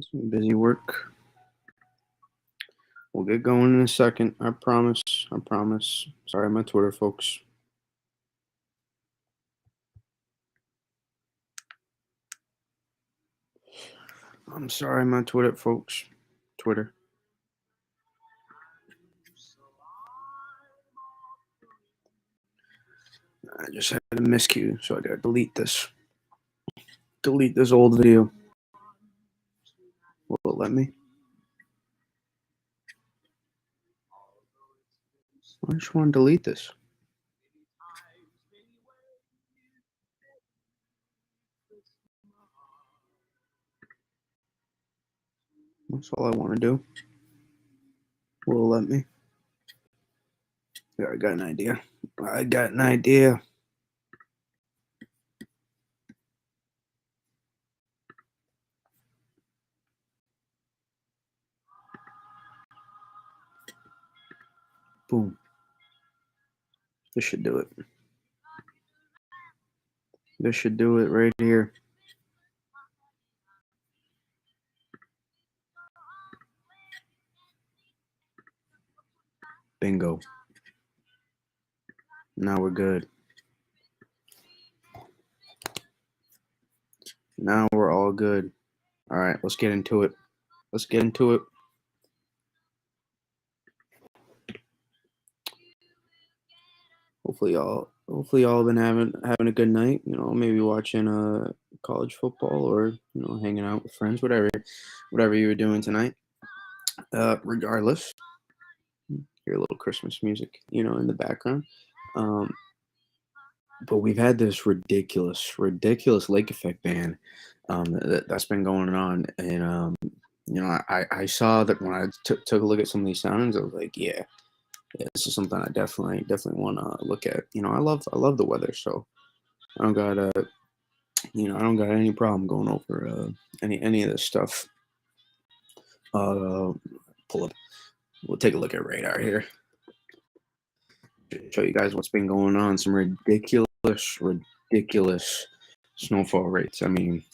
Some busy work. We'll get going in a second. I promise. I promise. Sorry, my Twitter folks. I'm sorry, my Twitter folks. Twitter. I just had a miscue, so I gotta delete this. Delete this old video. Will it let me? I just want to delete this. That's all I want to do. Will it let me? Yeah, I got an idea. I got an idea. Boom. This should do it. This should do it right here. Bingo. Now we're good. Now we're all good. All right, let's get into it. Let's get into it. Hopefully y'all been having a good night. You know, maybe watching college football or hanging out with friends, whatever you were doing tonight. Regardless, hear a little Christmas music, in the background. But we've had this ridiculous lake effect ban that's been going on, and I saw that when I took a look at some of these soundings, I was like, yeah, this is something I definitely want to look at. I love the weather, so I don't got any problem going over any of this stuff. Pull up. We'll take a look at radar here. Show you guys what's been going on. Some ridiculous snowfall rates. I mean,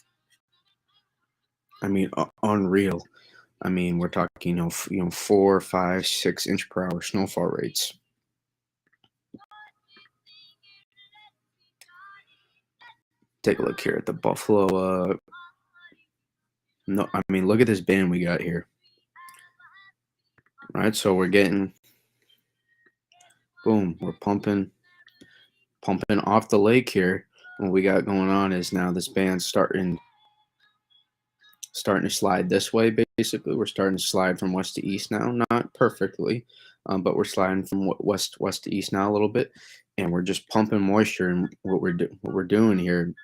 unreal. I mean, we're talking 4, 5, 6 inch per hour snowfall rates. Take a look here at the Buffalo. No, I mean, look at this band we got here. All right, so we're getting, boom, we're pumping off the lake here. What we got going on is now this band's starting to slide this way. Basically, we're starting to slide from west to east now, not perfectly, but we're sliding from west to east now a little bit, and we're just pumping moisture. And what we're doing here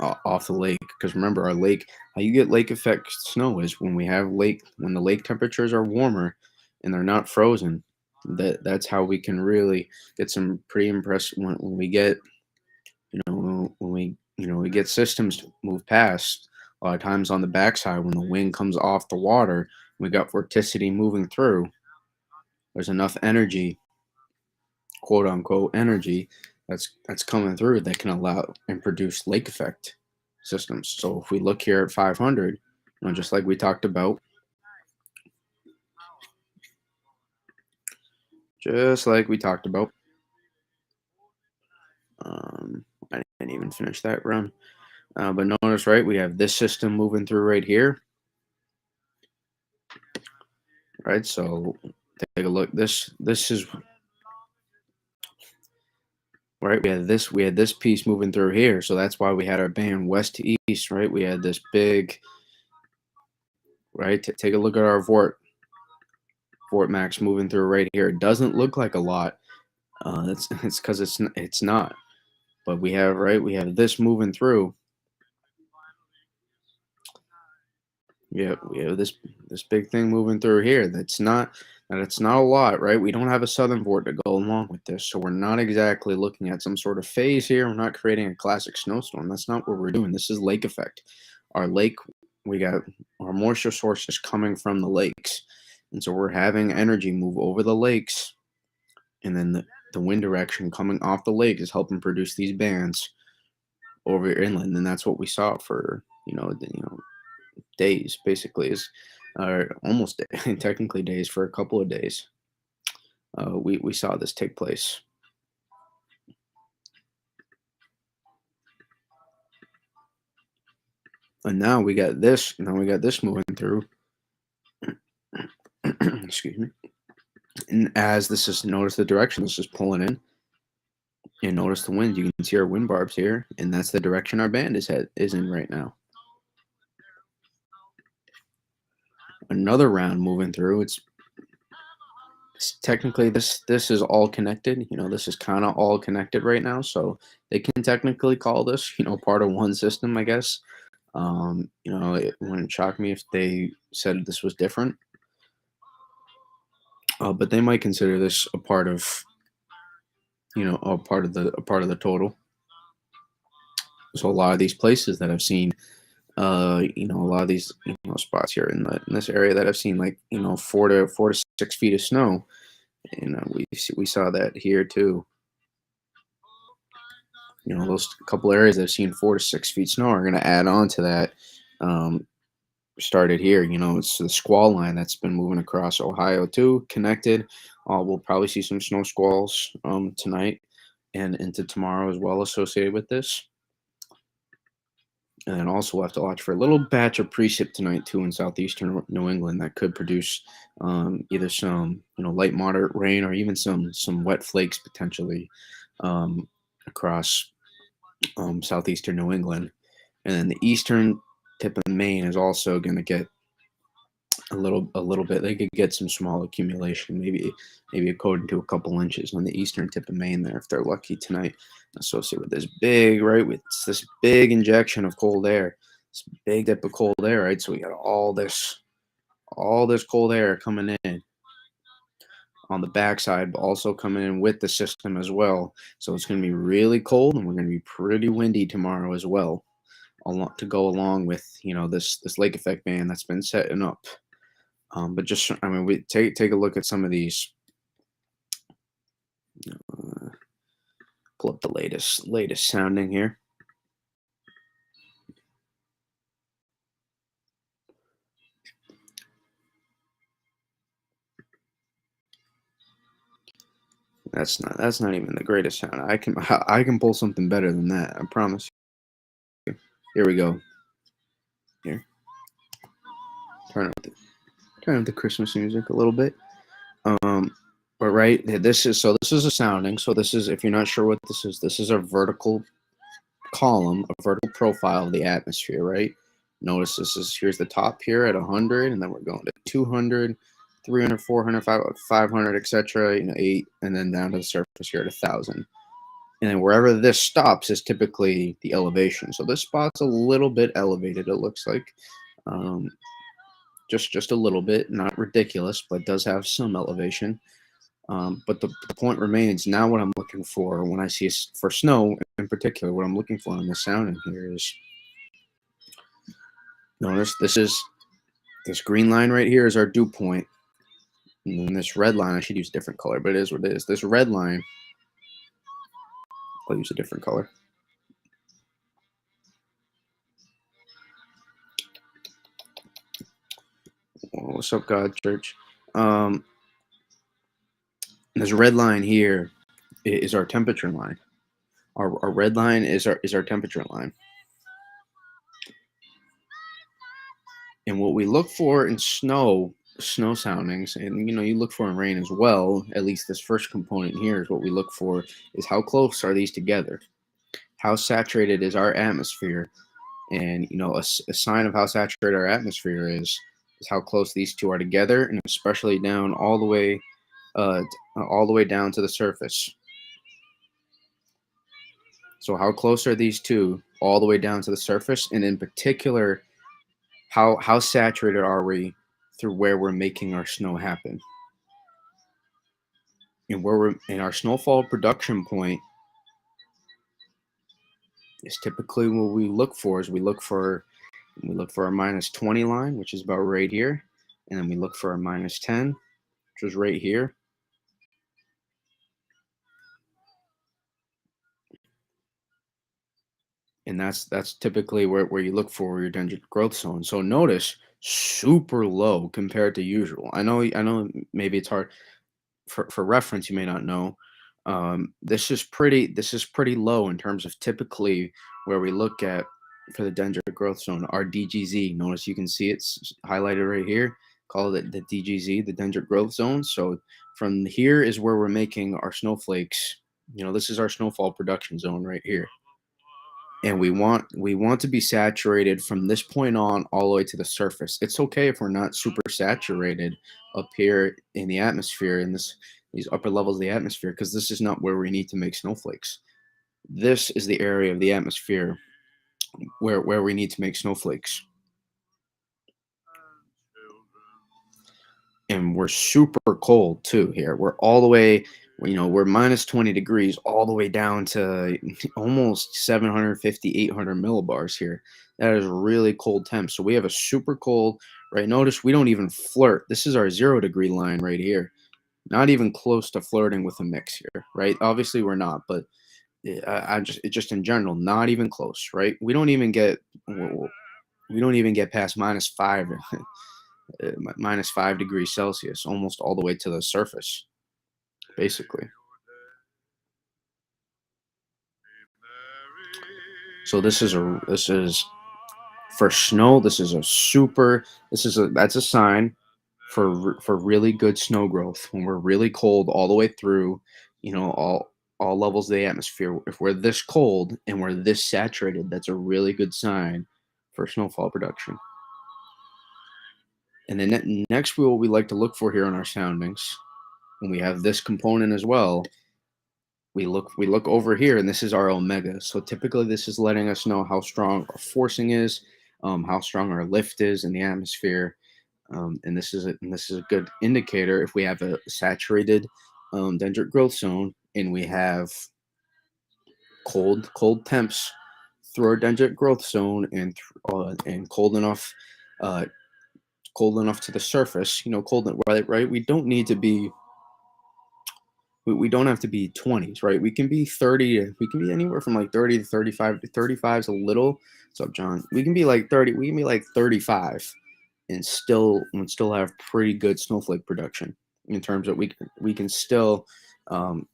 off the lake, because remember, our lake, how you get lake effect snow is when the lake temperatures are warmer and they're not frozen. That's how we can really get some pretty impressive when we get when we get systems to move past. A lot of times on the backside, when the wind comes off the water, we got vorticity moving through. There's enough energy, quote unquote energy, that's coming through that can allow and produce lake effect systems. So if we look here at 500, just like we talked about, I didn't even finish that run. But notice, right, we have this system moving through right here. Right, so take a look. This is right. We had this piece moving through here, so that's why we had our band west to east. Right, we had this big. Right, take a look at our Vort max moving through right here. It doesn't look like a lot. It's because it's not. But we have this moving through. Yeah, we have this big thing moving through here. That's not a lot, right? We don't have a southern vort to go along with this, so we're not exactly looking at some sort of phase here. We're not creating a classic snowstorm. That's not what we're doing. This is lake effect. Our lake, we got our moisture source is coming from the lakes, and so we're having energy move over the lakes, and then the wind direction coming off the lake is helping produce these bands over inland, and that's what we saw for days, basically, is or almost technically days for a couple of days. We saw this take place, and now we got this. Now we got this moving through. Excuse me. And as this is, notice the direction this is pulling in, and notice the wind. You can see our wind barbs here, and that's the direction our band is in right now. Another round moving through. It's technically this is all connected. This is kind of all connected right now, so they can technically call this part of one system, I guess. It wouldn't shock me if they said this was different, but they might consider this a part of a part of the total. So a lot of these places that I've seen, a lot of these spots here in this area that I've seen, like 4 to 6 feet of snow. We saw that here too. Those couple areas that have seen 4 to 6 feet snow are going to add on to that. Started here. It's the squall line that's been moving across Ohio too, connected. We'll probably see some snow squalls tonight and into tomorrow as well, associated with this. And then also we'll have to watch for a little batch of precip tonight too in southeastern New England that could produce either some light moderate rain or even some wet flakes potentially across southeastern New England. And then the eastern tip of Maine is also going to get a little bit. They could get some small accumulation, maybe according to a couple inches on the eastern tip of Maine there if they're lucky tonight, associated with this big injection of cold air, this big dip of cold air, right? So we got all this cold air coming in on the backside, but also coming in with the system as well. So it's going to be really cold, and we're going to be pretty windy tomorrow as well, to go along with this lake effect band that's been setting up. But we take a look at some of these. Pull up the latest sounding here. That's not even the greatest sound. I can pull something better than that. I promise you. Here we go. Here, turn up the Christmas music a little bit. But right, this is a sounding. So this is, if you're not sure what this is a vertical column, a vertical profile of the atmosphere, right? Notice here's the top here at 100, and then we're going to 200, 300, 400, 500, etc. 8, and then down to the surface here at 1,000. And then wherever this stops is typically the elevation. So this spot's a little bit elevated, it looks like. Just a little bit, not ridiculous, but does have some elevation. But the point remains, now what I'm looking for when I see for snow in particular, what I'm looking for in the sounding here is, notice this green line right here is our dew point. And then this red line, I should use a different color, but it is what it is. This red line, I'll use a different color. What's up, God Church? This red line here is our temperature line. Our red line is our temperature line. And what we look for in snow soundings, and you look for in rain as well, at least this first component here is what we look for, is how close are these together? How saturated is our atmosphere? And a sign of how saturated our atmosphere is how close these two are together, and especially down all the way down to the surface. So how close are these two all the way down to the surface? And in particular, how saturated are we through where we're making our snow happen? And where we're in our snowfall production point is typically what we look for is we look for our minus 20 line, which is about right here. And then we look for our minus 10, which is right here. and that's typically where you look for your dendritic growth zone. So notice super low compared to usual. I know maybe it's hard for reference. You may not know. This is pretty low in terms of typically where we look at for the dendritic growth zone. Our DGZ. Notice you can see it's highlighted right here. Call it the DGZ, the dendritic growth zone. So from here is where we're making our snowflakes. This is our snowfall production zone right here, and we want to be saturated from this point on all the way to the surface. It's okay if we're not super saturated up here in the atmosphere, in these upper levels of the atmosphere, because this is not where we need to make snowflakes. This is the area of the atmosphere where we need to make snowflakes. And we're super cold too here. We're all the way, we're minus 20 degrees all the way down to almost 750, 800 millibars here. That is really cold temp. So we have a super cold, right? Notice we don't even flirt. This is our 0 degree line right here. Not even close to flirting with a mix here, right? Obviously we're not, but just in general, not even close, right? We don't even get past -5 -5 degrees Celsius, almost all the way to the surface, basically. So this is for snow. That's a sign for really good snow growth when we're really cold all the way through, all levels of the atmosphere. If we're this cold and we're this saturated, that's a really good sign for snowfall production. And then next, what we like to look for here on our soundings, when we have this component as well, we look over here, and this is our omega. So typically this is letting us know how strong our forcing is, how strong our lift is in the atmosphere. And this is a good indicator if we have a saturated dendritic growth zone, and we have cold temps through our dendritic growth zone, and uh, cold enough to the surface. Right. We don't have to be 20s, right? We can be 30. We can be anywhere from like 30 to 35. 35 is a little. What's up, John? We can be like 30. We can be like 35 and still have pretty good snowflake production, in terms of we can still um,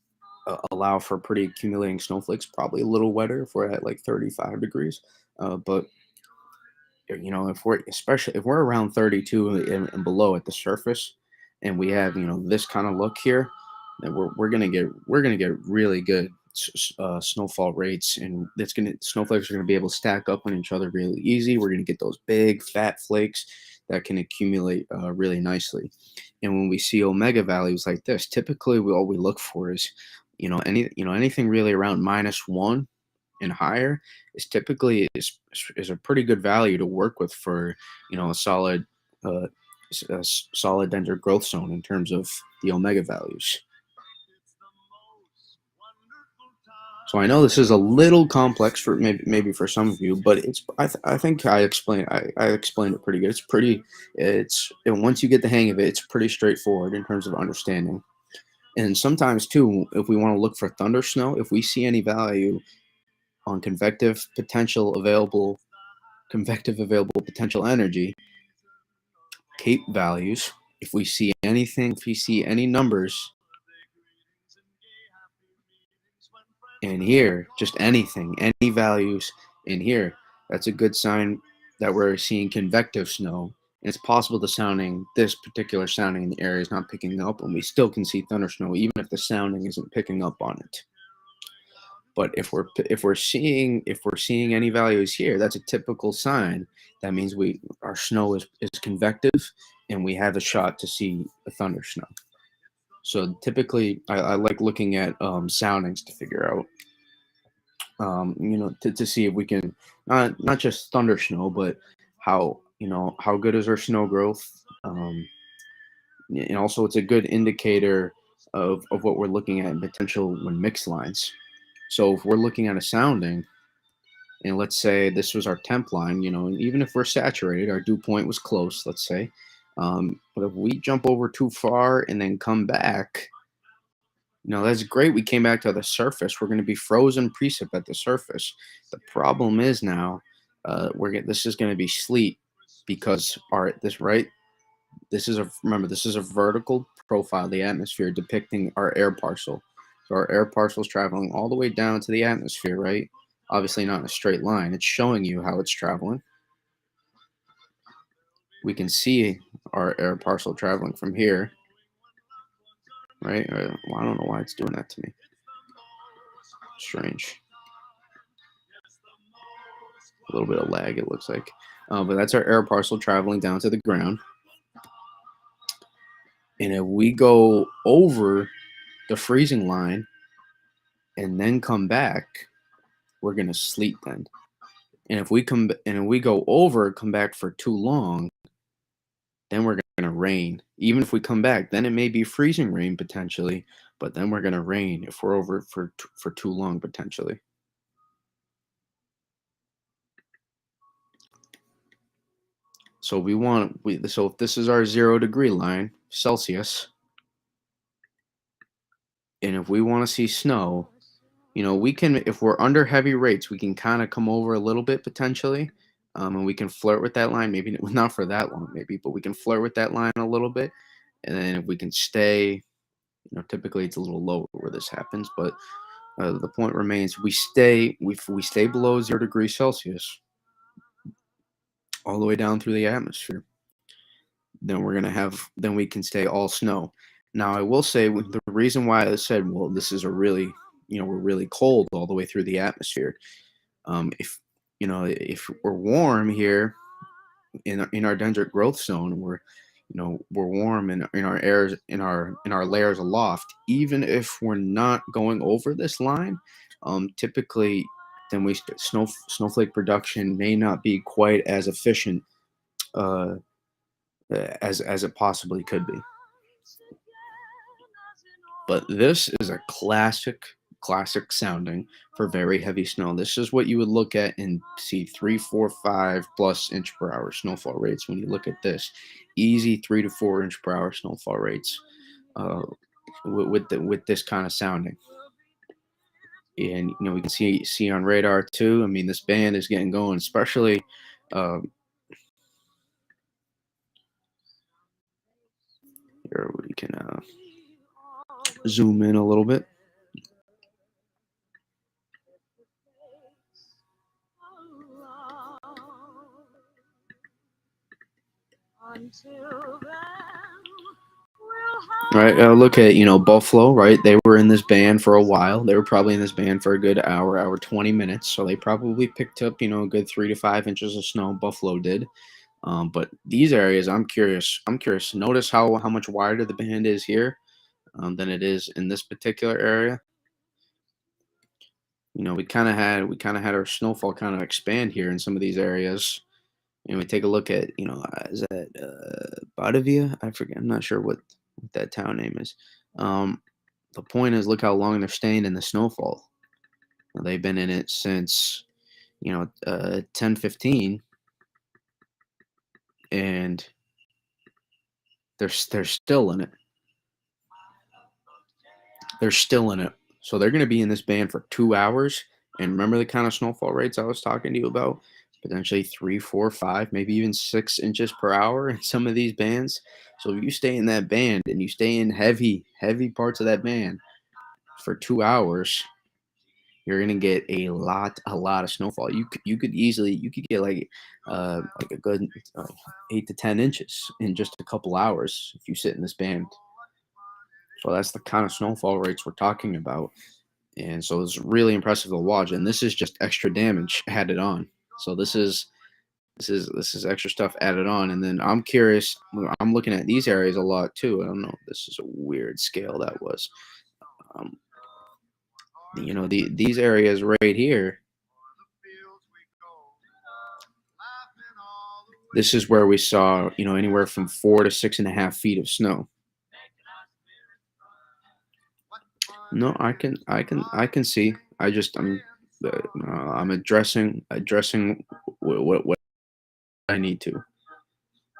allow for pretty accumulating snowflakes. Probably a little wetter if we're at like 35 degrees. But if we're around 32 and below at the surface, and we have this kind of look here, then we're gonna get really good snowfall rates, and snowflakes are gonna be able to stack up on each other really easy. We're gonna get those big fat flakes that can accumulate really nicely. And when we see omega values like this, typically all we look for is anything really around -1 and higher is a pretty good value to work with for a uh, solid dendritic growth zone in terms of the omega values. So I know this is a little complex for maybe for some of you, but I think I explained it pretty good. And once you get the hang of it, it's pretty straightforward in terms of understanding. And sometimes too, if we want to look for thunder snow, if we see any value on convective available potential energy, CAPE values, if we see any numbers in here, just anything, any values in here, that's a good sign that we're seeing convective snow. And it's possible this particular sounding in the area is not picking up, and we still can see thunder snow even if the sounding isn't picking up on it. But if we're seeing any values here, that's a typical sign. That means our snow is convective, and we have a shot to see a thunder snow. So typically, I like looking at soundings to figure out, to see if we can not just thunder snow, but how good is our snow growth. And also, it's a good indicator of what we're looking at in potential when mixed lines. So if we're looking at a sounding, and let's say this was our temp line, and even if we're saturated, our dew point was close, let's say. But if we jump over too far and then come back, That's great. We came back to the surface. We're going to be frozen precip at the surface. The problem is now, this is going to be sleet because our this right. This is a remember this is a vertical profile of the atmosphere depicting our air parcel. So our air parcel is traveling all the way down to the atmosphere, right? Obviously not in a straight line. It's showing you how it's traveling. We can see our air parcel traveling from here, right? Well, I don't know why it's doing that to me. Strange. A little bit of lag, it looks like. But that's our air parcel traveling down to the ground. And if we go over the freezing line and then come back, we're gonna sleet then. And if we go over, come back for too long, then we're gonna rain. Even if we come back, then it may be freezing rain potentially, but then we're gonna rain if we're over for too long potentially. So so if this is our 0 degree line Celsius, and if we want to see snow, we can, if we're under heavy rates, we can kind of come over a little bit potentially, and we can flirt with that line. Maybe not for that long, maybe, but we can flirt with that line a little bit, and then if we can stay, typically it's a little lower where this happens, but the point remains: we stay below 0 degrees Celsius all the way down through the atmosphere. Then we can stay all snow. Now, I will say the reason why I said, well, this is a really, we're really cold all the way through the atmosphere. If we're warm here in our dendritic growth zone, we're warm in our airs in our layers aloft. Even if we're not going over this line, typically, then snowflake production may not be quite as efficient uh, as it possibly could be. But this is a classic sounding for very heavy snow. This is what you would look at and see 3, 4, 5 plus inch per hour snowfall rates. When you look at this, easy 3 to 4 inch per hour snowfall rates with this kind of sounding. And we can see on radar too. I mean, this band is getting going, especially. Here we can zoom in a little bit. All right, look at Buffalo, right? They were in this band for a while. They were probably in this band for a good hour 20 minutes. So they probably picked up a good 3 to 5 inches of snow. Buffalo did. But these areas, I'm curious. Notice how much wider the band is here than it is in this particular area. We kind of had our snowfall kind of expand here in some of these areas. And we take a look at is that Batavia? I forget. I'm not sure what that town name is. The point is, look how long they're staying in the snowfall. They've been in it since 10:15, and they're still in it. They're still in it. So they're going to be in this band for 2 hours. And remember the kind of snowfall rates I was talking to you about? Potentially 3, 4, 5, maybe even 6 inches per hour in some of these bands. So if you stay in that band and you stay in heavy parts of that band for 2 hours, you're gonna get a lot of snowfall. You could get like a good 8 to 10 inches in just a couple hours if you sit in this band. So that's the kind of snowfall rates we're talking about. And so it's really impressive to watch. And this is just extra damage added on. So this is extra stuff added on. And then I'm curious, I'm looking at these areas a lot too. I don't know, this is a weird scale that was. These areas right here, this is where we saw, anywhere from 4 to 6.5 feet of snow. No, I can see. I'm addressing what I need to.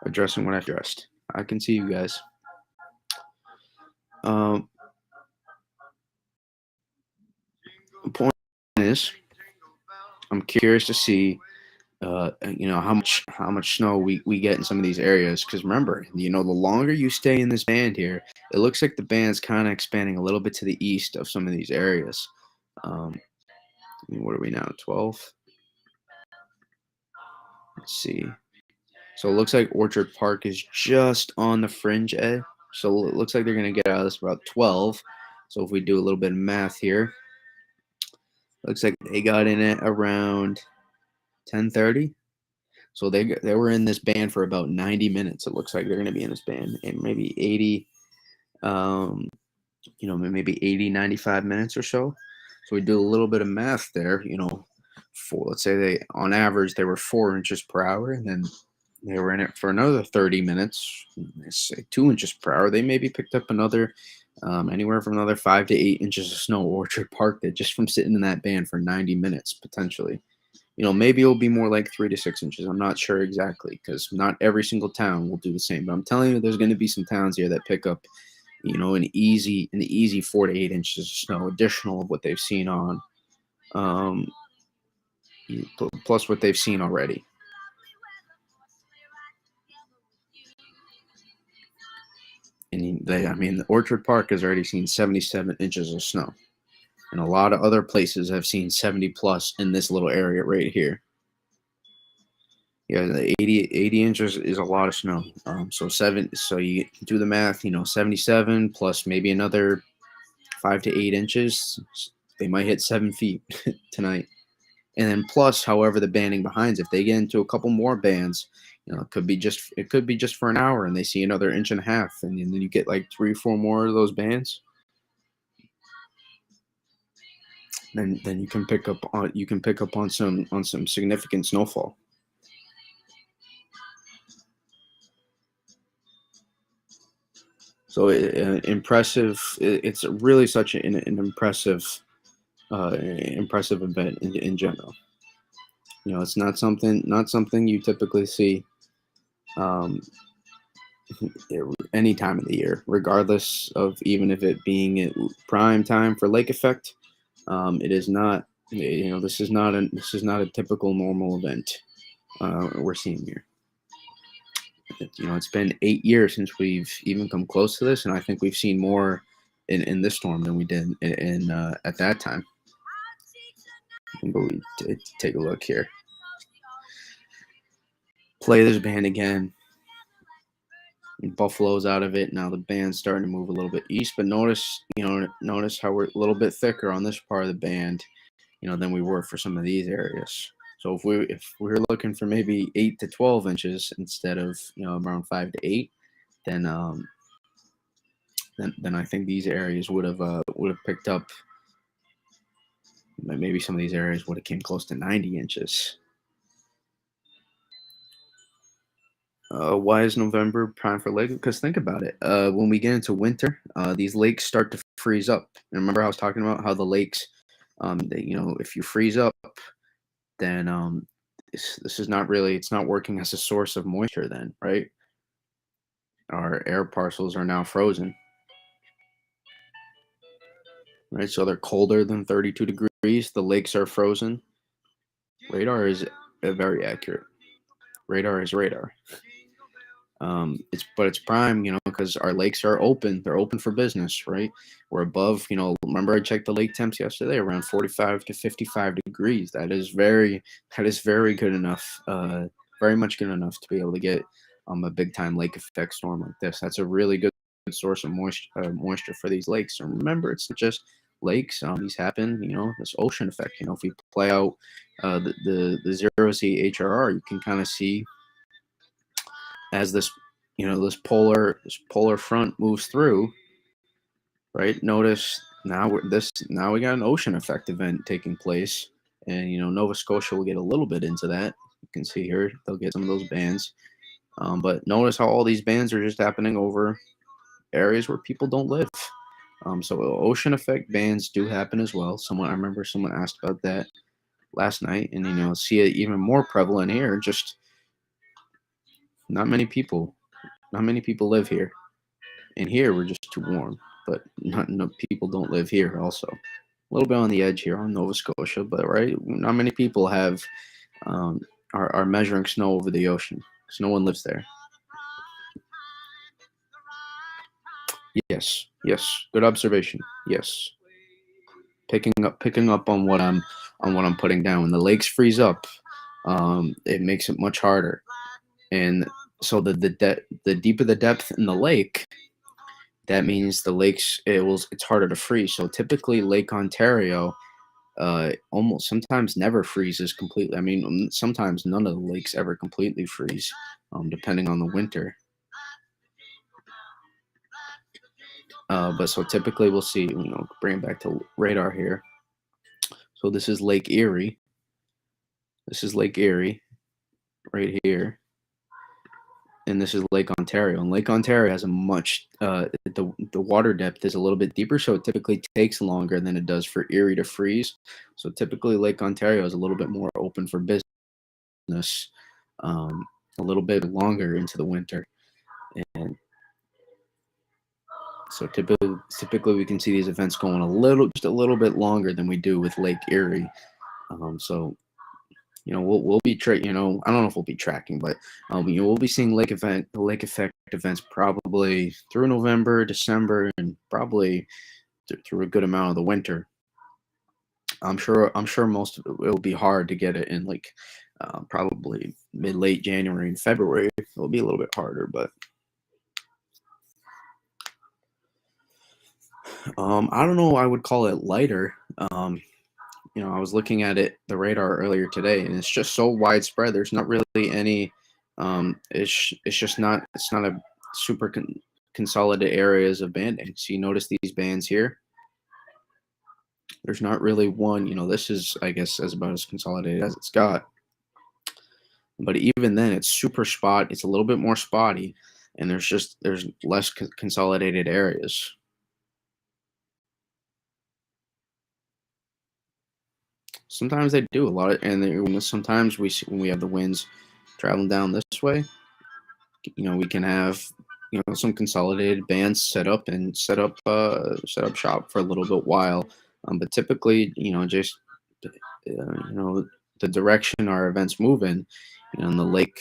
Addressing what I addressed. I can see you guys. The point is, I'm curious to see how much snow we get in some of these areas, because remember, the longer you stay in this band here, it looks like the band's kind of expanding a little bit to the east of some of these areas. um what are we now, 12? Let's see. So it looks like Orchard Park is just on the fringe edge, so it looks like they're going to get out of this about 12. So if we do a little bit of math here, looks like they got in at around 10:30. So they were in this band for about 90 minutes. It looks like they're going to be in this band, and maybe 80, um, maybe 80, 95 minutes or so. So we do a little bit of math there. For, let's say, they on average they were 4 inches per hour, and then they were in it for another 30 minutes. Let's say 2 inches per hour. They maybe picked up another anywhere from another 5 to 8 inches of snow. Orchard Park, that just from sitting in that band for 90 minutes potentially. Maybe it'll be more like 3 to 6 inches. I'm not sure exactly, because not every single town will do the same. But I'm telling you, there's going to be some towns here that pick up, an easy 4 to 8 inches of snow, additional of what they've seen on, um, plus what they've seen already. And Orchard Park has already seen 77 inches of snow, and a lot of other places have seen 70 plus in this little area right here. Yeah, the 80 inches is a lot of snow. So you do the math, 77 plus maybe another 5 to 8 inches. They might hit 7 feet tonight. And then plus, however, the banding behind, if they get into a couple more bands, it could be just for an hour, and they see another inch and a half, and then you get like 3 or 4 more of those bands. Then you can pick up on some significant snowfall. So impressive. It's really such an impressive event in general. It's not something you typically see, um, any time of the year, regardless of even if it being at prime time for lake effect. It is not. This is not a typical normal event we're seeing here. It's been 8 years since we've even come close to this, and I think we've seen more in this storm than we did at that time. But we take a look here. Play this band again. Buffalo's out of it now. The band's starting to move a little bit east, but notice how we're a little bit thicker on this part of the band, than we were for some of these areas. So if we're looking for maybe 8 to 12 inches instead of around 5 to 8, then then I think these areas would have picked up. Maybe some of these areas would have came close to 90 inches. Why is November prime for lake? Because think about it. When we get into winter, these lakes start to freeze up. And remember, I was talking about how the lakes, if you freeze up, then this is not really. It's not working as a source of moisture. Then, right? Our air parcels are now frozen. Right, so they're colder than 32 degrees. The lakes are frozen. Radar is very accurate. Radar is radar. It's prime, because our lakes are open. They're open for business, right? We're above, remember I checked the lake temps yesterday, around 45 to 55 degrees. That is very good enough. Very much good enough to be able to get a big time lake effect storm like this. That's a really good source of moisture for these lakes. And remember, it's not just lakes. These happen, this ocean effect. If we play out the zero C HRR, you can kind of see as this polar front moves through, right? Notice now we got an ocean effect event taking place, and Nova Scotia will get a little bit into that. You can see here they'll get some of those bands, but notice how all these bands are just happening over areas where people don't live. So ocean effect bands do happen as well. I remember someone asked about that last night, and see it even more prevalent here. Just not many people live here, and here we're just too warm. But not people don't live here also. a little bit on the edge here on Nova Scotia, but right, not many people have um, are measuring snow over the ocean because no one lives there. Yes, yes, good observation. Yes, picking up on what I'm putting down. When the lakes freeze up, it makes it much harder, and so the deeper the depth in the lake, that means the lakes it's harder to freeze. So typically, Lake Ontario almost sometimes never freezes completely. I mean, sometimes none of the lakes ever completely freeze, depending on the winter. But so typically we'll see, bring it back to radar here. So this is Lake Erie. This is Lake Erie right here. And this is Lake Ontario. And Lake Ontario has a much the water depth is a little bit deeper, so it typically takes longer than it does for Erie to freeze. So typically Lake Ontario is a little bit more open for business, a little bit longer into the winter. And so typically we can see these events going just a little bit longer than we do with Lake Erie. So we'll be I don't know if we'll be tracking, but we'll be seeing lake effect events probably through November, December, and probably through a good amount of the winter. I'm sure most of it will be hard to get it in like probably late January and February. It'll be a little bit harder, but I don't know. I would call it lighter. I was looking at the radar earlier today, and it's just so widespread. There's not really any. It's just not. It's not a super consolidated areas of banding. So you notice these bands here. There's not really one. This is, I guess, as about as consolidated as it's got. But even then, it's super spot. It's a little bit more spotty, and there's less consolidated areas. Sometimes they do a lot of, and sometimes when we have the winds traveling down this way, we can have some consolidated bands set up shop for a little bit while. But typically, just the direction our events move in the Lake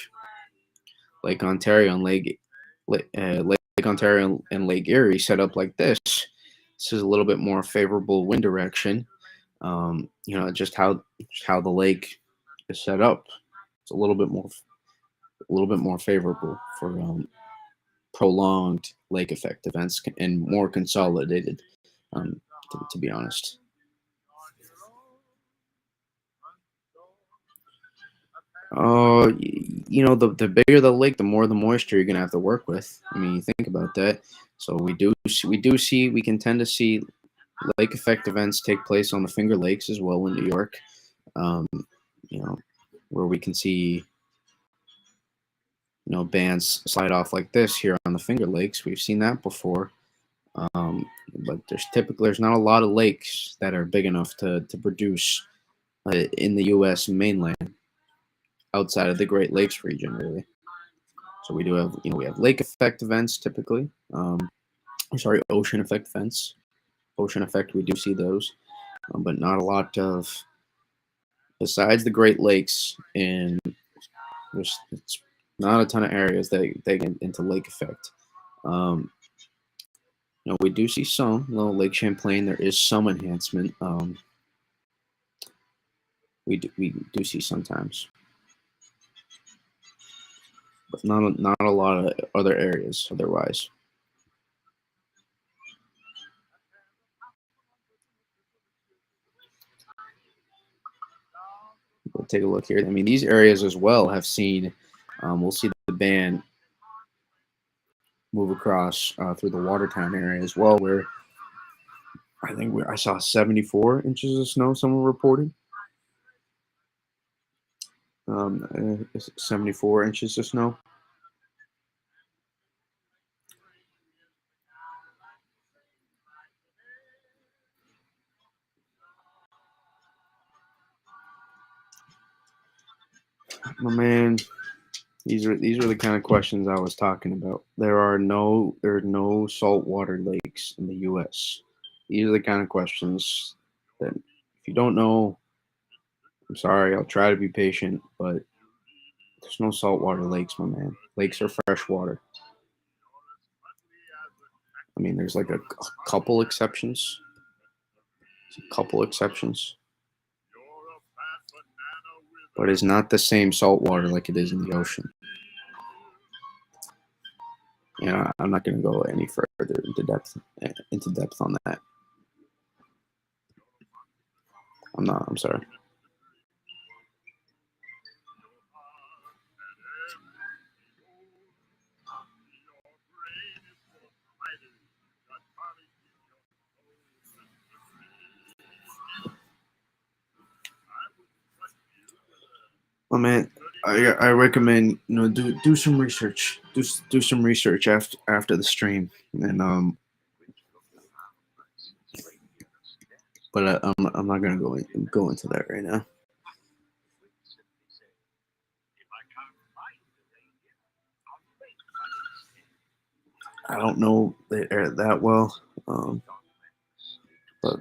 Ontario and Lake Ontario and Lake Erie set up like this. This is a little bit more favorable wind direction. Just how the lake is set up. It's a little bit more favorable for prolonged lake effect events and more consolidated. To be honest. The bigger the lake, the more the moisture you're gonna have to work with. I mean, you think about that. So we can tend to see lake effect events take place on the Finger Lakes as well in New York. Um, where we can see bands slide off like this here on the Finger Lakes. We've seen that before. But there's not a lot of lakes that are big enough to produce in the U.S. mainland outside of the Great Lakes region, really. So we do have, we have lake effect events typically. Ocean effect events. Ocean effect, we do see those, but not a lot of. Besides the Great Lakes, and it's not a ton of areas that they get into lake effect. We do see some. Lake Champlain, there is some enhancement. We do see sometimes, but not a lot of other areas otherwise. We'll take a look here. I mean, these areas as well have seen. We'll see the band move across through the Watertown area as well, where I saw 74 inches of snow. Someone reported 74 inches of snow. My man, these are the kind of questions I was talking about. There are no saltwater lakes in the U.S. These are the kind of questions then if you don't know, I'm sorry. I'll try to be patient, but there's no saltwater lakes, my man. Lakes are freshwater. I mean, there's like a couple exceptions. A couple exceptions, but it's not the same saltwater like it is in the ocean. Yeah, I'm not going to go any further into depth on that. I'm not. I'm sorry. Well, man, I recommend do some research. Do some research after the stream, and but I'm not gonna go into that right now. I don't know the area that well, but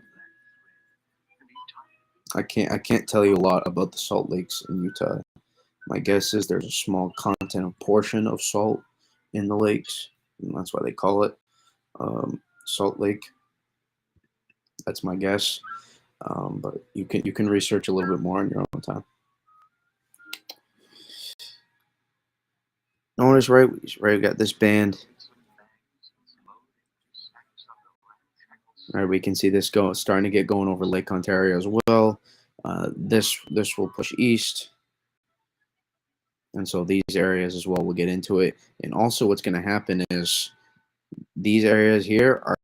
I can't tell you a lot about the salt lakes in Utah. My guess is there's a small content of portion of salt in the lakes, and that's why they call it Salt Lake. That's my guess, but you can research a little bit more on your own time. Notice right, we got this band. All right, we can see this starting to get going over Lake Ontario as well. This will push east, and so these areas as well will get into it. And also, what's going to happen is these areas here are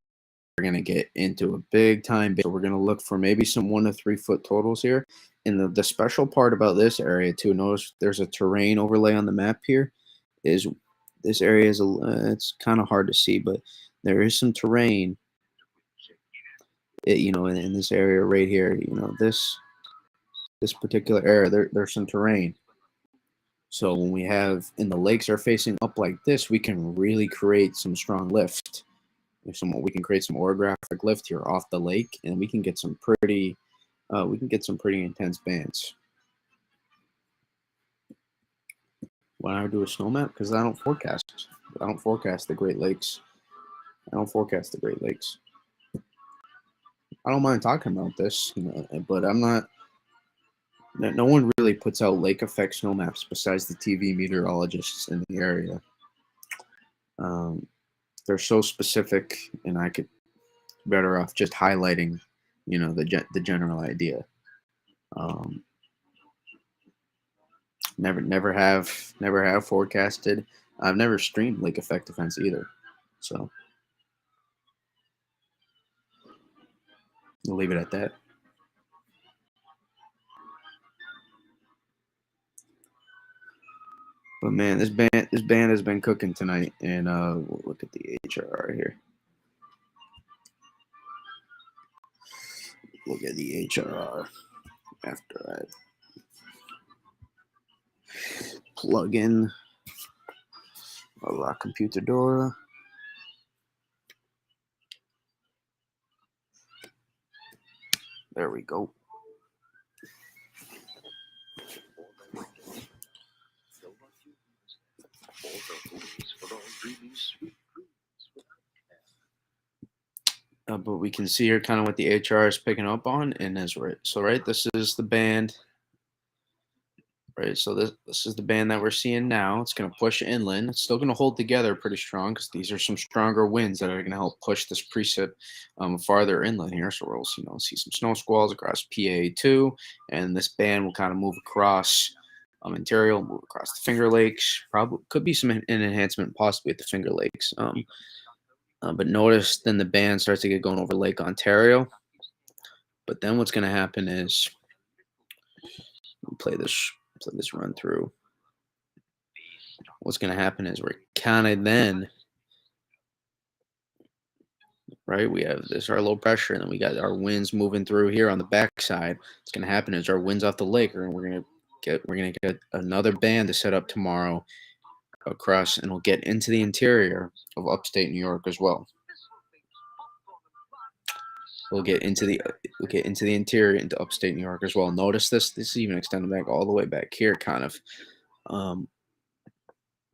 going to get into a big time. So we're going to look for maybe some 1 to 3 foot totals here. And the special part about this area too, notice there's a terrain overlay on the map here. Is this area is it's kind of hard to see, but there is some terrain. In this area right here, this particular area, there's some terrain. So when the lakes are facing up like this, we can really create some strong lift. We can create some orographic lift here off the lake, and we can get some pretty intense bands. Why don't I do a snow map? Because I don't forecast the Great Lakes. I don't mind talking about this, but I'm not. No one really puts out lake effect snow maps besides the TV meteorologists in the area. They're so specific, and I could better off just highlighting, the general idea. Never have forecasted. I've never streamed lake effect events either, so we'll leave it at that. But man, this band has been cooking tonight, and we'll look at the HRR here. Look at the HRR after I plug in La Computadora. There we go. But we can see here kind of what the HR is picking up on, and this is the band. Right, so this is the band that we're seeing now. It's going to push inland. It's still going to hold together pretty strong because these are some stronger winds that are going to help push this precip farther inland here. So we'll see some snow squalls across PA2, and this band will kind of move across Ontario, move across the Finger Lakes. Probably could be an enhancement possibly at the Finger Lakes. But notice then the band starts to get going over Lake Ontario. But then what's going to happen is play this run through. What's going to happen is we're kind of then, right? We have our low pressure, and then we got our winds moving through here on the backside. What's going to happen is our winds off the lake, and we're going to get another band to set up tomorrow across, and we'll get into the interior of upstate New York as well. we'll get into the interior, into upstate New York as well. Notice this. This is even extended back all the way back here, kind of. Um,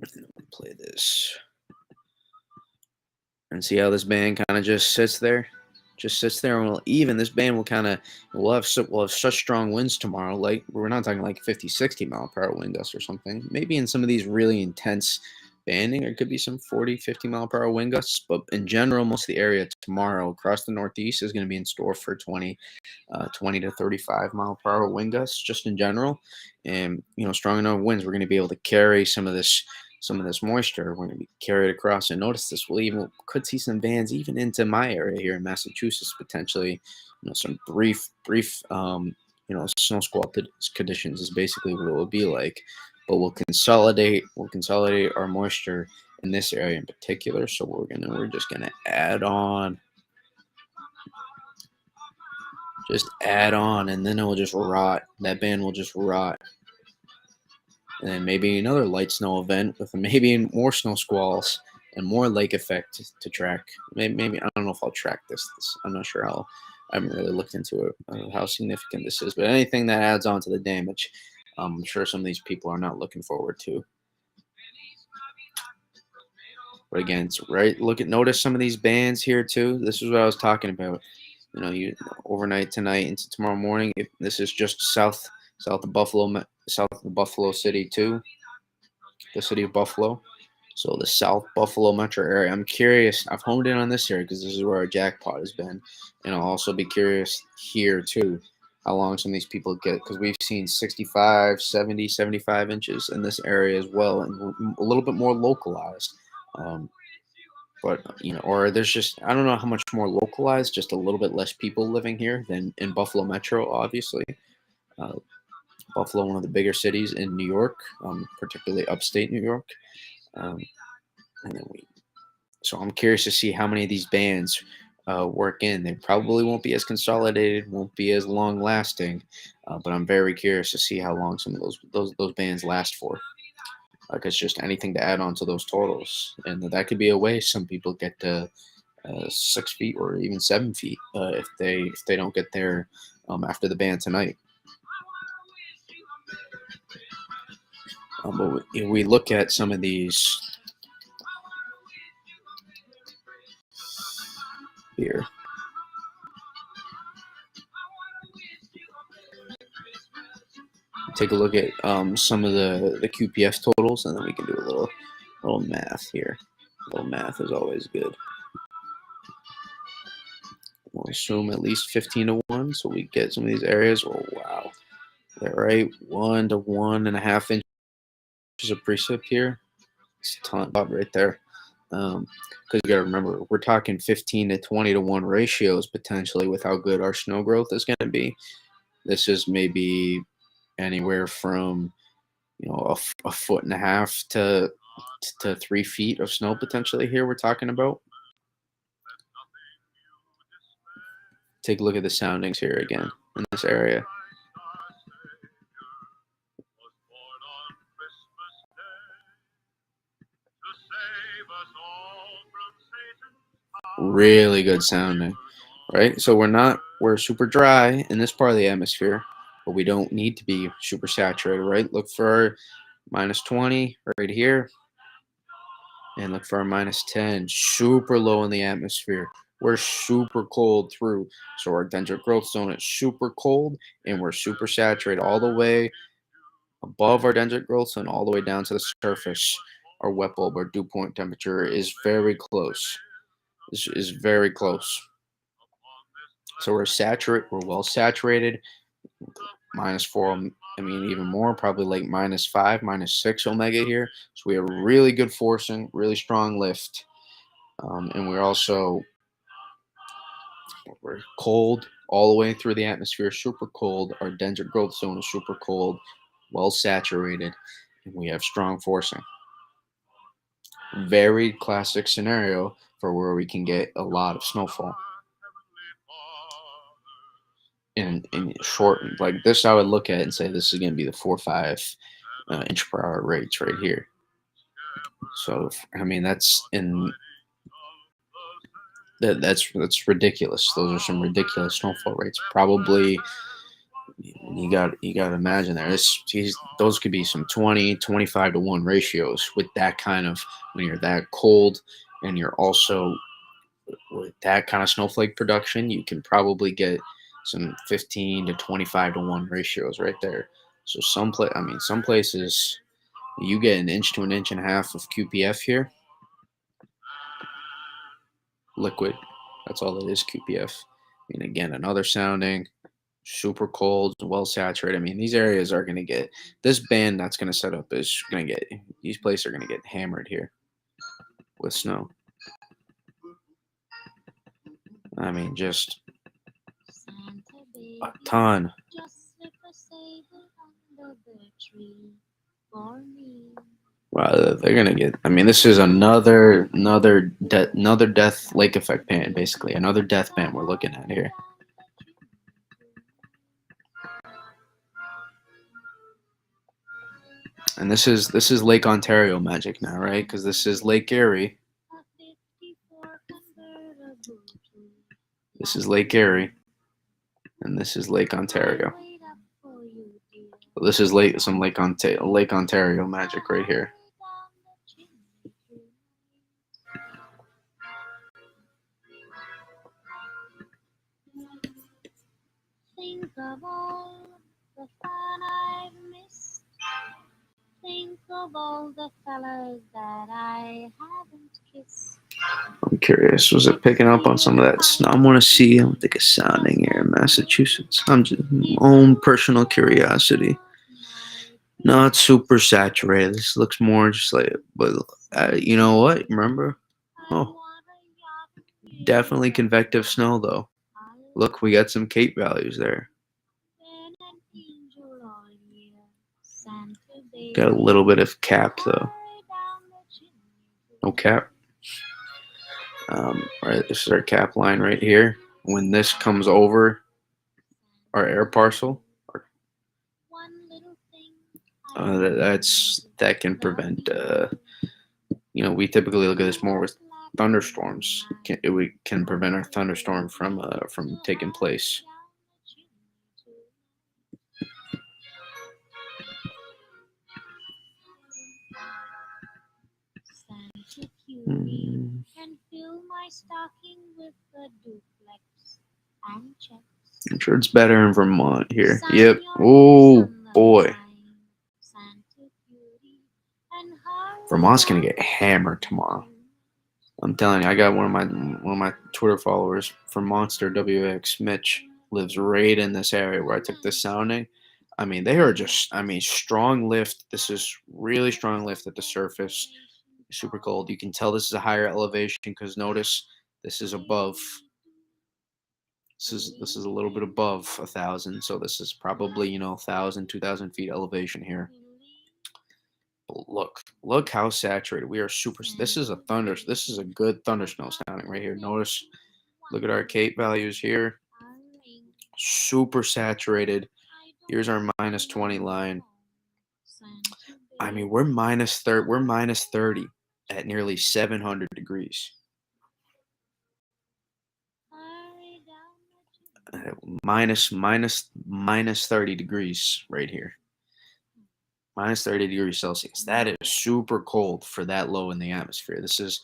let me play this and see how this band kind of just sits there. Just sits there, and even this band will kind of we'll have such strong winds tomorrow. Like we're not talking like 50, 60 mile per hour wind gusts or something. Maybe in some of these really intense banding, there could be some 40, 50 mile per hour wind gusts. But in general, most of the area tomorrow across the Northeast is going to be in store for 20 to 35 mile per hour wind gusts, just in general. And strong enough winds, we're going to be able to carry some of this moisture. We're going to be carried across, and notice this. We'll even could see some bands even into my area here in Massachusetts potentially. Some brief snow squall conditions is basically what it will be like. But we'll consolidate our moisture in this area in particular. So we're just gonna add on, and then it will just rot. That band will just rot. And then maybe another light snow event with maybe more snow squalls and more lake effect to track. Maybe I don't know if I'll track this. I'm not sure how. I haven't really looked into it, how significant this is. But anything that adds on to the damage, I'm sure some of these people are not looking forward to. But again, it's right. Notice some of these bands here too. This is what I was talking about. You overnight tonight into tomorrow morning. This is just south of Buffalo, south of Buffalo City too, the city of Buffalo. So the South Buffalo metro area. I'm curious. I've honed in on this area because this is where our jackpot has been, and I'll also be curious here too how long some of these people get, because we've seen 65, 70, 75 inches in this area as well, and a little bit more localized. Um, but or there's just I don't know how much more localized, just a little bit less people living here than in Buffalo Metro, obviously. Uh, Buffalo, one of the bigger cities in New York, particularly upstate New York. Um, and then so I'm curious to see how many of these bands work in. They probably won't be as consolidated, won't be as long lasting, but I'm very curious to see how long some of those bands last for. Like it's just anything to add on to those totals, and that could be a way some people get to 6 feet or even 7 feet if they don't get there after the band tonight. But we look at some of these here. Take a look at some of the QPF totals, and then we can do a little math here. A little math is always good. We'll assume at least 15 to 1, so we get some of these areas. Oh wow, that right? 1 to 1.5 inches of precip here. It's a ton up right there. Because you got to remember, we're talking 15 to 20 to 1 ratios potentially with how good our snow growth is going to be. This is maybe anywhere from a foot and a half to 3 feet of snow potentially here we're talking about. Take a look at the soundings here again in this area. Really good sounding, right? So we're super dry in this part of the atmosphere, but we don't need to be super saturated, right? Look for minus 20 right here, and look for our minus 10, super low in the atmosphere. We're super cold through, so our dendritic growth zone is super cold, and we're super saturated all the way above our dendritic growth zone, all the way down to the surface. Our wet bulb, our dew point temperature is very close. This is very close. So we're well saturated. -4, I mean even more, probably like -5, -6 omega here. So we have really good forcing, really strong lift, and we're cold all the way through the atmosphere, super cold. Our dendritic growth zone is super cold, well saturated, and we have strong forcing. Very classic scenario for where we can get a lot of snowfall. In short, like this, I would look at and say this is going to be the 4 or 5 inch per hour rates right here. So I mean that's in That's ridiculous. Those are some ridiculous snowfall rates. Probably you got to imagine there. Those could be some 20, 25 to 1 ratios with that kind of when you're that cold and you're also with that kind of snowflake production, you can probably get some 15 to 25 to 1 ratios right there. So some places you get an inch to an inch and a half of QPF here, liquid. That's all it is, QPF. And again, another sounding, super cold, well saturated. I mean, these areas are going to get this band that's going to set up is going to get these places are going to get hammered here with snow. I mean, just a ton. Wow, they're gonna get. I mean, this is another death lake effect band, basically another death band we're looking at here. And this is Lake Ontario magic now, right? Because this is Lake Erie. This is Lake Erie, and this is Lake Ontario. This is Lake Ontario magic right here. Think of all the fun I've missed. Think of all the fellas that I haven't kissed. I'm curious. Was it picking up on some of that snow? I want to see. I think it's sounding here in Massachusetts. I'm just my own personal curiosity. Not super saturated. This looks more just like, but you know what? Remember? Oh, definitely convective snow though. Look, we got some Cape values there. Got a little bit of cap though. No cap. Right, this is our cap line right here. When this comes over our air parcel, that can prevent. We typically look at this more with thunderstorms. We can prevent our thunderstorm from taking place. And fill my stocking with a duplex and checks. I'm sure it's better in Vermont here. Yep. Oh boy. Vermont's gonna get hammered tomorrow. I'm telling you, I got one of my Twitter followers from Monster WX, Mitch, lives right in this area where I took this sounding. I mean, they are just, strong lift. This is really strong lift at the surface. Super cold. You can tell this is a higher elevation because notice this is above. This is a little bit above 1,000, so this is probably 1,000, 2,000 feet elevation here. But look how saturated we are. Super. This is a good thunder snow sounding right here. Notice, look at our Cape values here. Super saturated. Here's our minus 20 line. I mean, we're minus 30 at nearly 700 degrees. Minus 30 degrees right here. Minus 30 degrees Celsius. That is super cold for that low in the atmosphere. This is,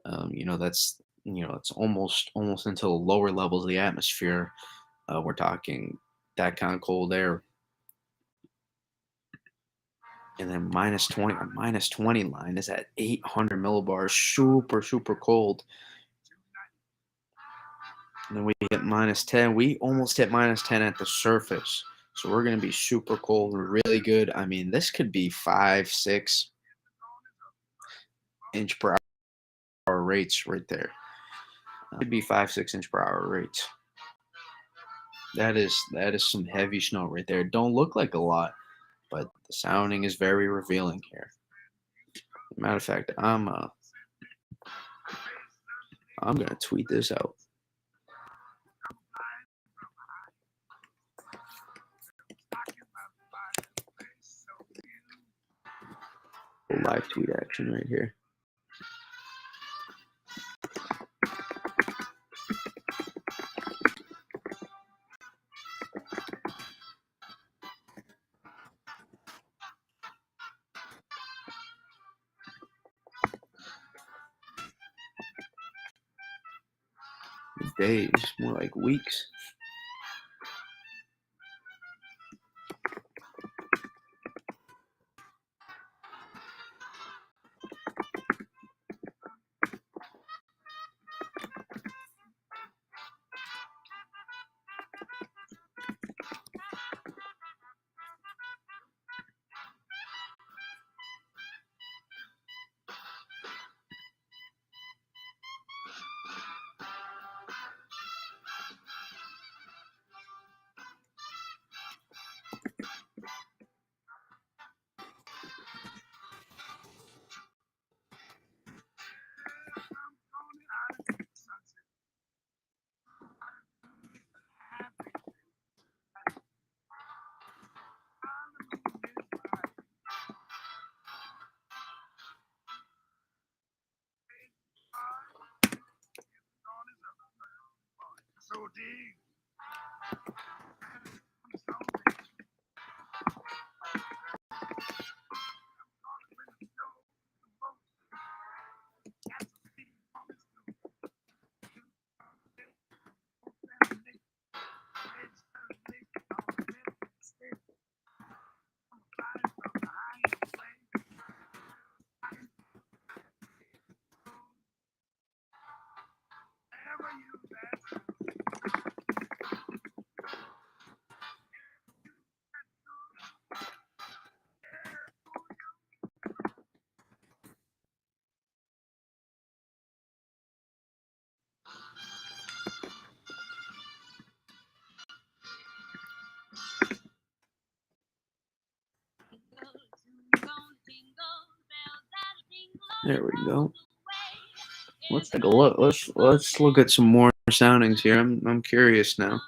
it's almost into the lower levels of the atmosphere. We're talking that kind of cold air. And then minus 20, our minus 20 line is at 800 millibars. Super, super cold. And then we hit minus 10. We almost hit minus 10 at the surface. So we're going to be super cold, really good. I mean, this could be 5, 6 inch per hour rates right there. Could be 5, 6 inch per hour rates. That is some heavy snow right there. Don't look like a lot, but the sounding is very revealing here. Matter of fact, I'm gonna tweet this out. Live tweet action right here. days, more like weeks. There we go. Let's take a look. Let's look at some more soundings here. I'm curious now.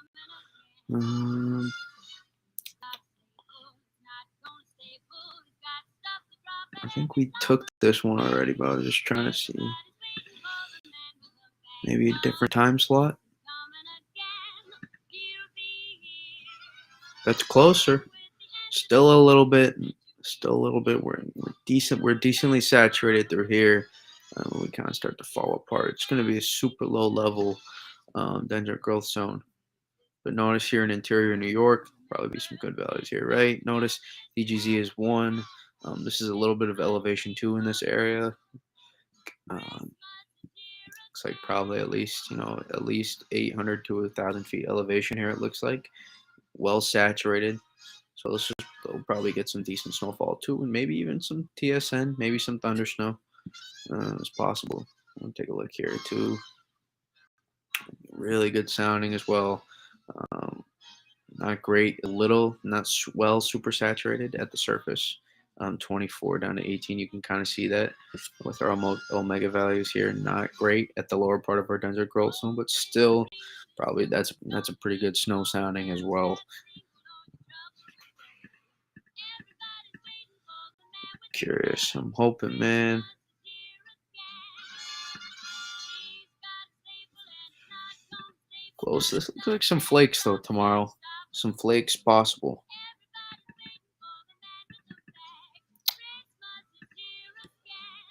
Um, I think we took this one already, but I was just trying to see. Maybe a different time slot. That's closer. Still a little bit. Still a little bit. We're decent. We're decently saturated through here. We kind of start to fall apart. It's going to be a super low level dendrite growth zone. But notice here in interior New York, probably be some good values here, right? Notice DGZ is 1. This is a little bit of elevation 2 in this area. Looks like probably at least 800 to 1,000 feet elevation here. It looks like well saturated. So they'll probably get some decent snowfall too, and maybe even some TSN, maybe some thunder snow. It's possible. I'll take a look here too. Really good sounding as well. Not great, a little, not well super saturated at the surface. 24 down to 18, you can kind of see that with our omega values here. Not great at the lower part of our dendrite growth zone, but still, probably that's a pretty good snow sounding as well. Curious, I'm hoping, man. Close. This looks like some flakes though tomorrow. Some flakes possible.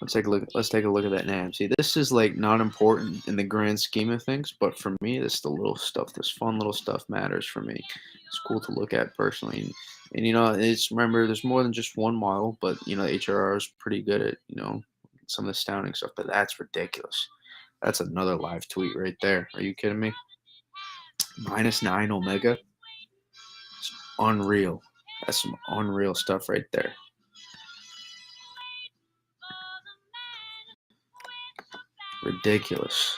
Let's take a look. Let's take a look at that now. See, this is like not important in the grand scheme of things, but for me, this the little stuff. This fun little stuff matters for me. It's cool to look at personally, and it's remember there's more than just one model, but HRR is pretty good at some astounding stuff. But that's ridiculous. That's another live tweet right there. Are you kidding me? -9 omega. It's unreal. That's some unreal stuff right there. Ridiculous.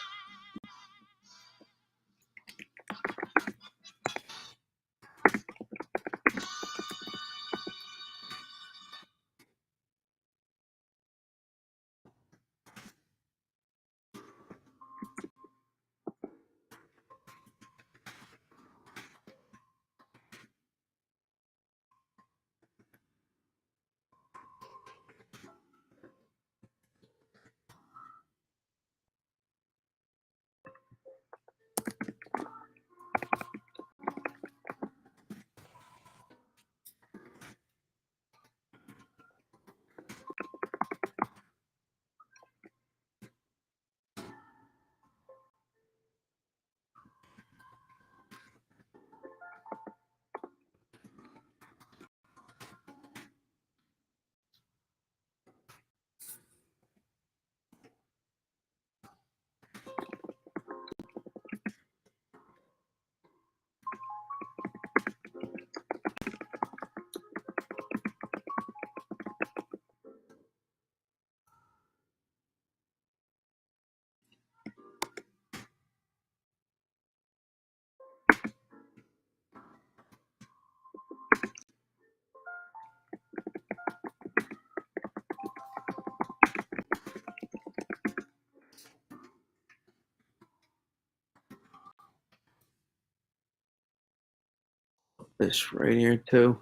this right here too.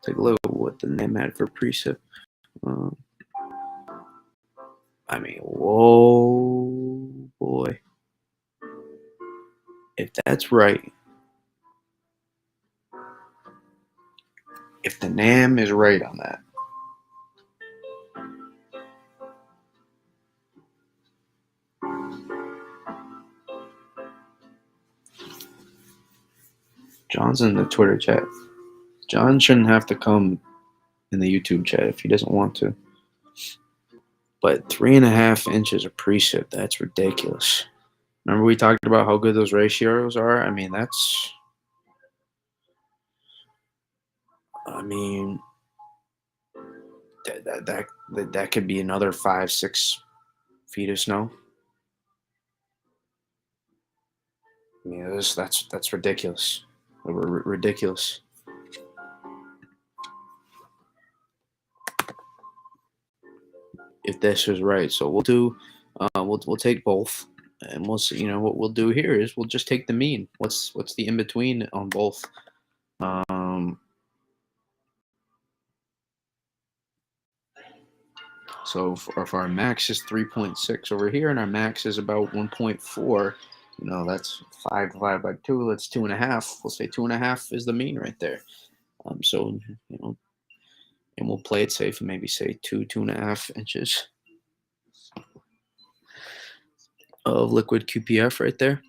Take a look at what the NAM had for precip. I mean, whoa, boy. If that's right, if the NAM is right on that, John's in the Twitter chat. John shouldn't have to come in the YouTube chat if he doesn't want to. But 3.5 inches of precip, that's ridiculous. Remember we talked about how good those ratios are? I mean, that could be another 5-6 feet of snow. I mean, that's ridiculous. Ridiculous. If this is right, so we'll do, we'll take both, and we'll see. You know what we'll do here is we'll just take the mean. What's the in between on both? So if our max is 3.6 over here, and our max is about 1.4, you know, that's 5 divided by 2. That's 2.5. We'll say 2.5 is the mean right there. So you know, and we'll play it safe and maybe say 2.5 inches of liquid QPF right there.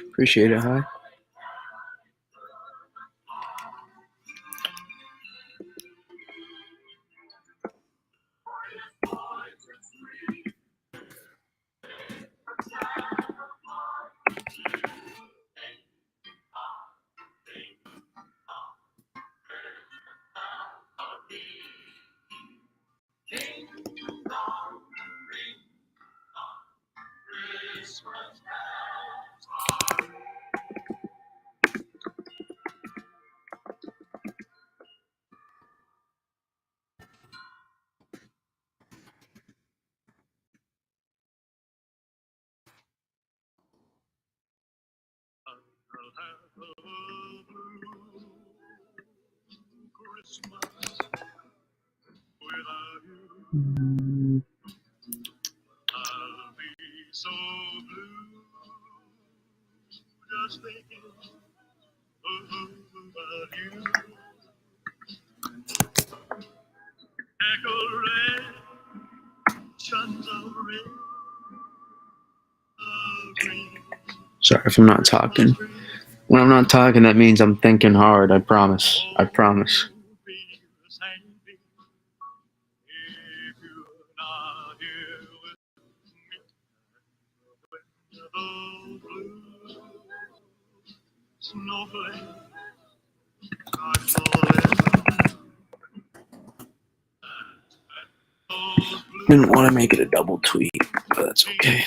Appreciate it, hi. So blue, just thinking about you. Echo red, shines of red, green. Sorry if I'm not talking. When I'm not talking, that means I'm thinking hard. I promise. I promise. Didn't want to make it a double tweet, but that's okay.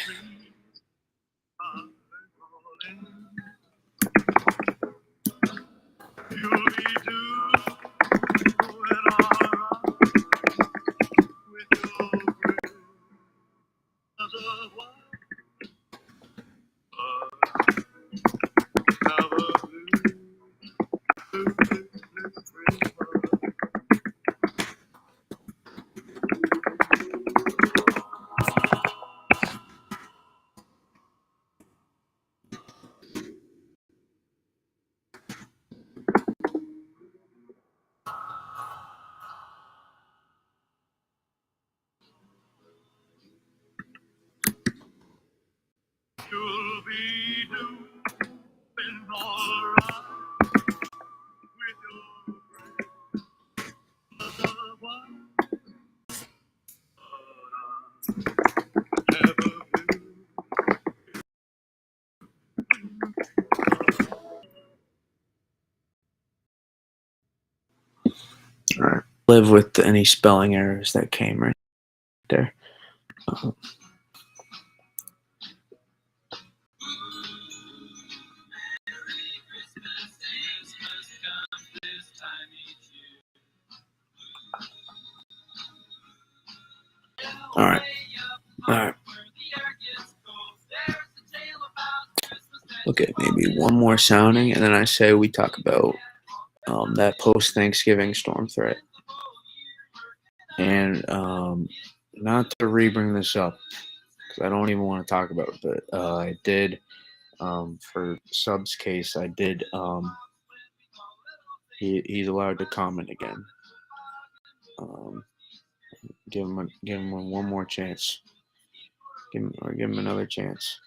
live with any spelling errors that came right there. All right. Okay, maybe one more sounding, and then I say we talk about that post-Thanksgiving storm threat. And not to re-bring this up, because I don't even want to talk about it, but I did, for Sub's case, I did, he's allowed to comment again. Give him one more chance. Give him another chance.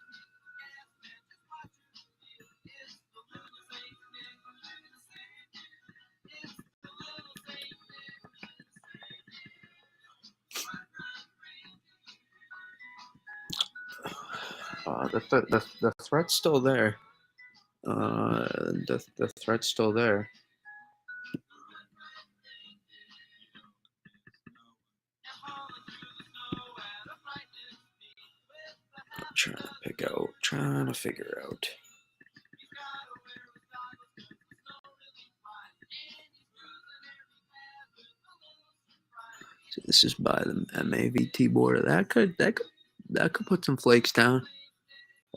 The threat's still there. The threat's still there. I'm trying to figure out. So this is by the MAVT board. That could put some flakes down.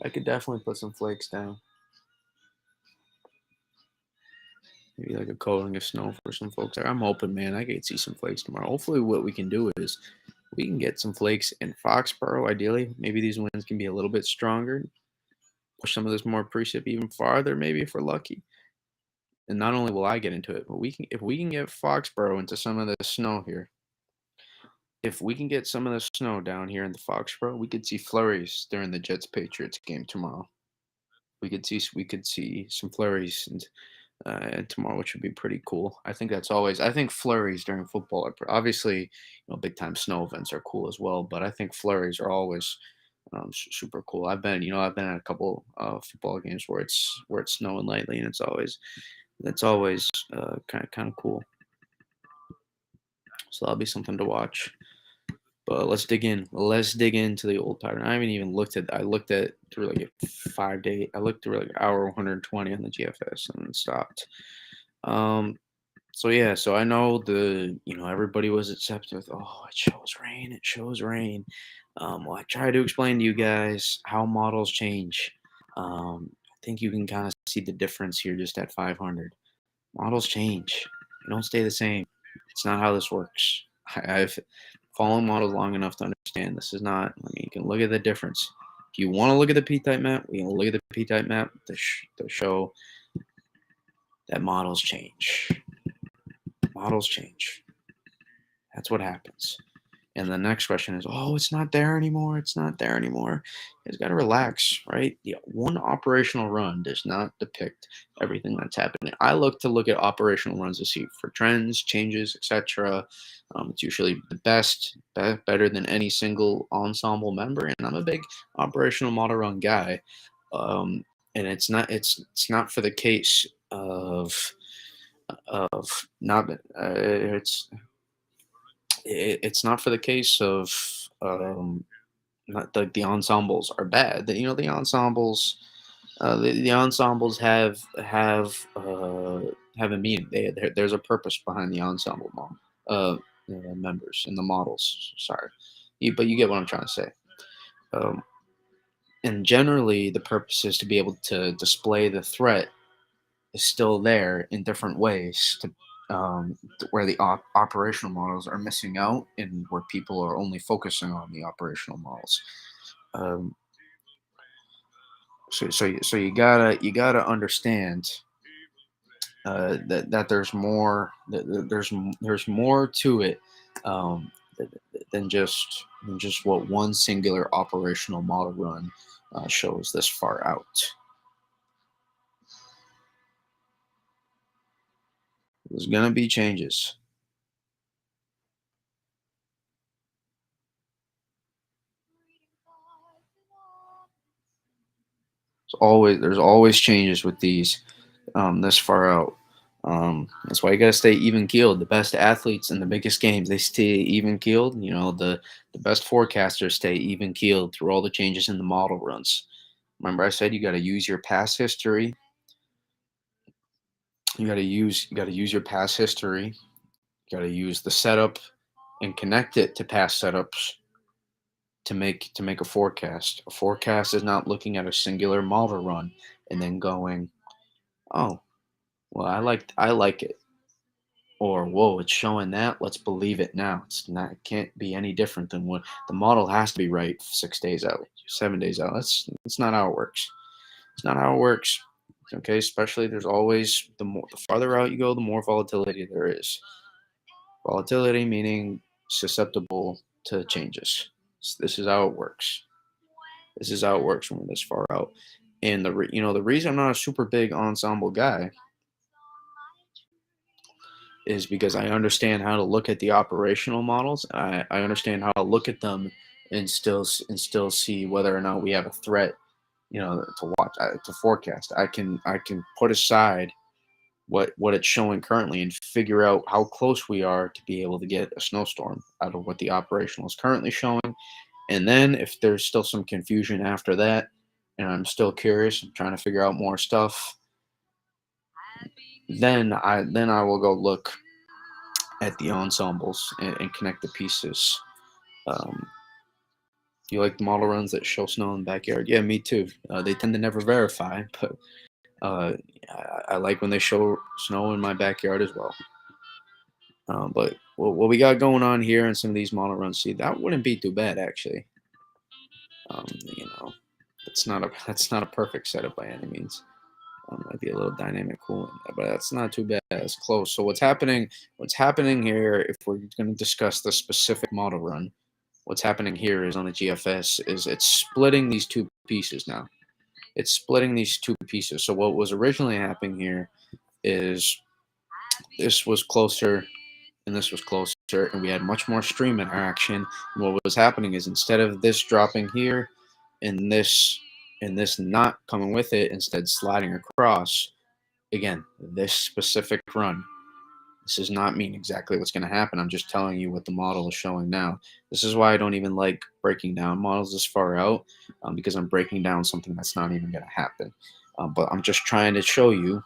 That could definitely put some flakes down. Maybe like a coating of snow for some folks. I'm hoping, man, I could see some flakes tomorrow. Hopefully, what we can do is we can get some flakes in Foxborough. Ideally, maybe these winds can be a little bit stronger. Push some of this more precip even farther, maybe if we're lucky. And not only will I get into it, but if we can get Foxborough into some of the snow here. If we can get some of the snow down here in the Foxborough, we could see flurries during the Jets Patriots game tomorrow. We could see some flurries and tomorrow, which would be pretty cool. I think flurries during football are obviously, big time snow events are cool as well, but I think flurries are always super cool. I've been at a couple football games where it's snowing lightly, and it's always kind of cool. So that'll be something to watch. But let's dig in. Let's dig into the old pattern. I haven't even looked at. I looked at through like a 5 day. I looked through like hour 120 on the GFS and then stopped. So yeah. So I know everybody was accepted with. Oh, it shows rain. It shows rain. Well, I try to explain to you guys how models change. I think you can kind of see the difference here just at 500. Models change. They don't stay the same. It's not how this works. I've followed models long enough to understand this is not. I mean, you can look at the difference. If you want to look at the p-type map, we can look at the p-type map to show that models change. Models change. That's what happens. And the next question is, oh, it's not there anymore. It's not there anymore. You guys got to relax, right? The one operational run does not depict everything that's happening. I look at operational runs to see for trends, changes, etc. It's usually the best, better than any single ensemble member. And I'm a big operational model run guy. And it's not for the case of not it's not for the case of not the ensembles are bad. The ensembles the ensembles have a meaning. There's a purpose behind the ensemble members and the models. Sorry, but you get what I'm trying to say. And generally, the purpose is to be able to display the threat is still there in different ways where the operational models are missing out and where people are only focusing on the operational models. So you gotta understand that there's more there's more to it than just what one singular operational model run shows this far out. There's gonna be changes. There's always changes with these this far out. That's why you gotta stay even keeled. The best athletes in the biggest games, they stay even keeled. The best forecasters stay even keeled through all the changes in the model runs. Remember, I said you gotta use your past history. You gotta use your past history. You gotta use the setup and connect it to past setups to make a forecast. A forecast is not looking at a singular model run and then going, oh, well, I like it. Or whoa, it's showing that. Let's believe it now. It's not. It can't be any different than what the model has to be right 6 days out, 7 days out. That's not how it works. It's not how it works. Okay, especially there's always the farther out you go, the more volatility there is. Volatility meaning susceptible to changes. This is how it works. This is how it works when we're this far out. And the reason I'm not a super big ensemble guy is because I understand how to look at the operational models. I understand how to look at them and still see whether or not we have a threat, to watch, to forecast. I can put aside what it's showing currently and figure out how close we are to be able to get a snowstorm out of what the operational is currently showing. And then if there's still some confusion after that, and I'm still curious, I'm trying to figure out more stuff, then I will go look at the ensembles and connect the pieces. Um, you like the model runs that show snow in the backyard? Yeah, me too. They tend to never verify, but uh, I like when they show snow in my backyard as well. But what we got going on here in some of these model runs, see, that wouldn't be too bad actually. Um, you know, that's not a perfect setup by any means. Might be a little dynamic cooling, but that's not too bad. It's close. So what's happening here, if we're going to discuss the specific model run, what's happening here is on the GFS is it's splitting these two pieces now. It's splitting these two pieces. So what was originally happening here is this was closer and this was closer, and we had much more stream interaction. And what was happening is instead of this dropping here and this not coming with it, instead sliding across, again, this specific run. This does not mean exactly what's going to happen. I'm just telling you what the model is showing now. This is why I don't even like breaking down models this far out, because I'm breaking down something that's not even going to happen. But I'm just trying to show you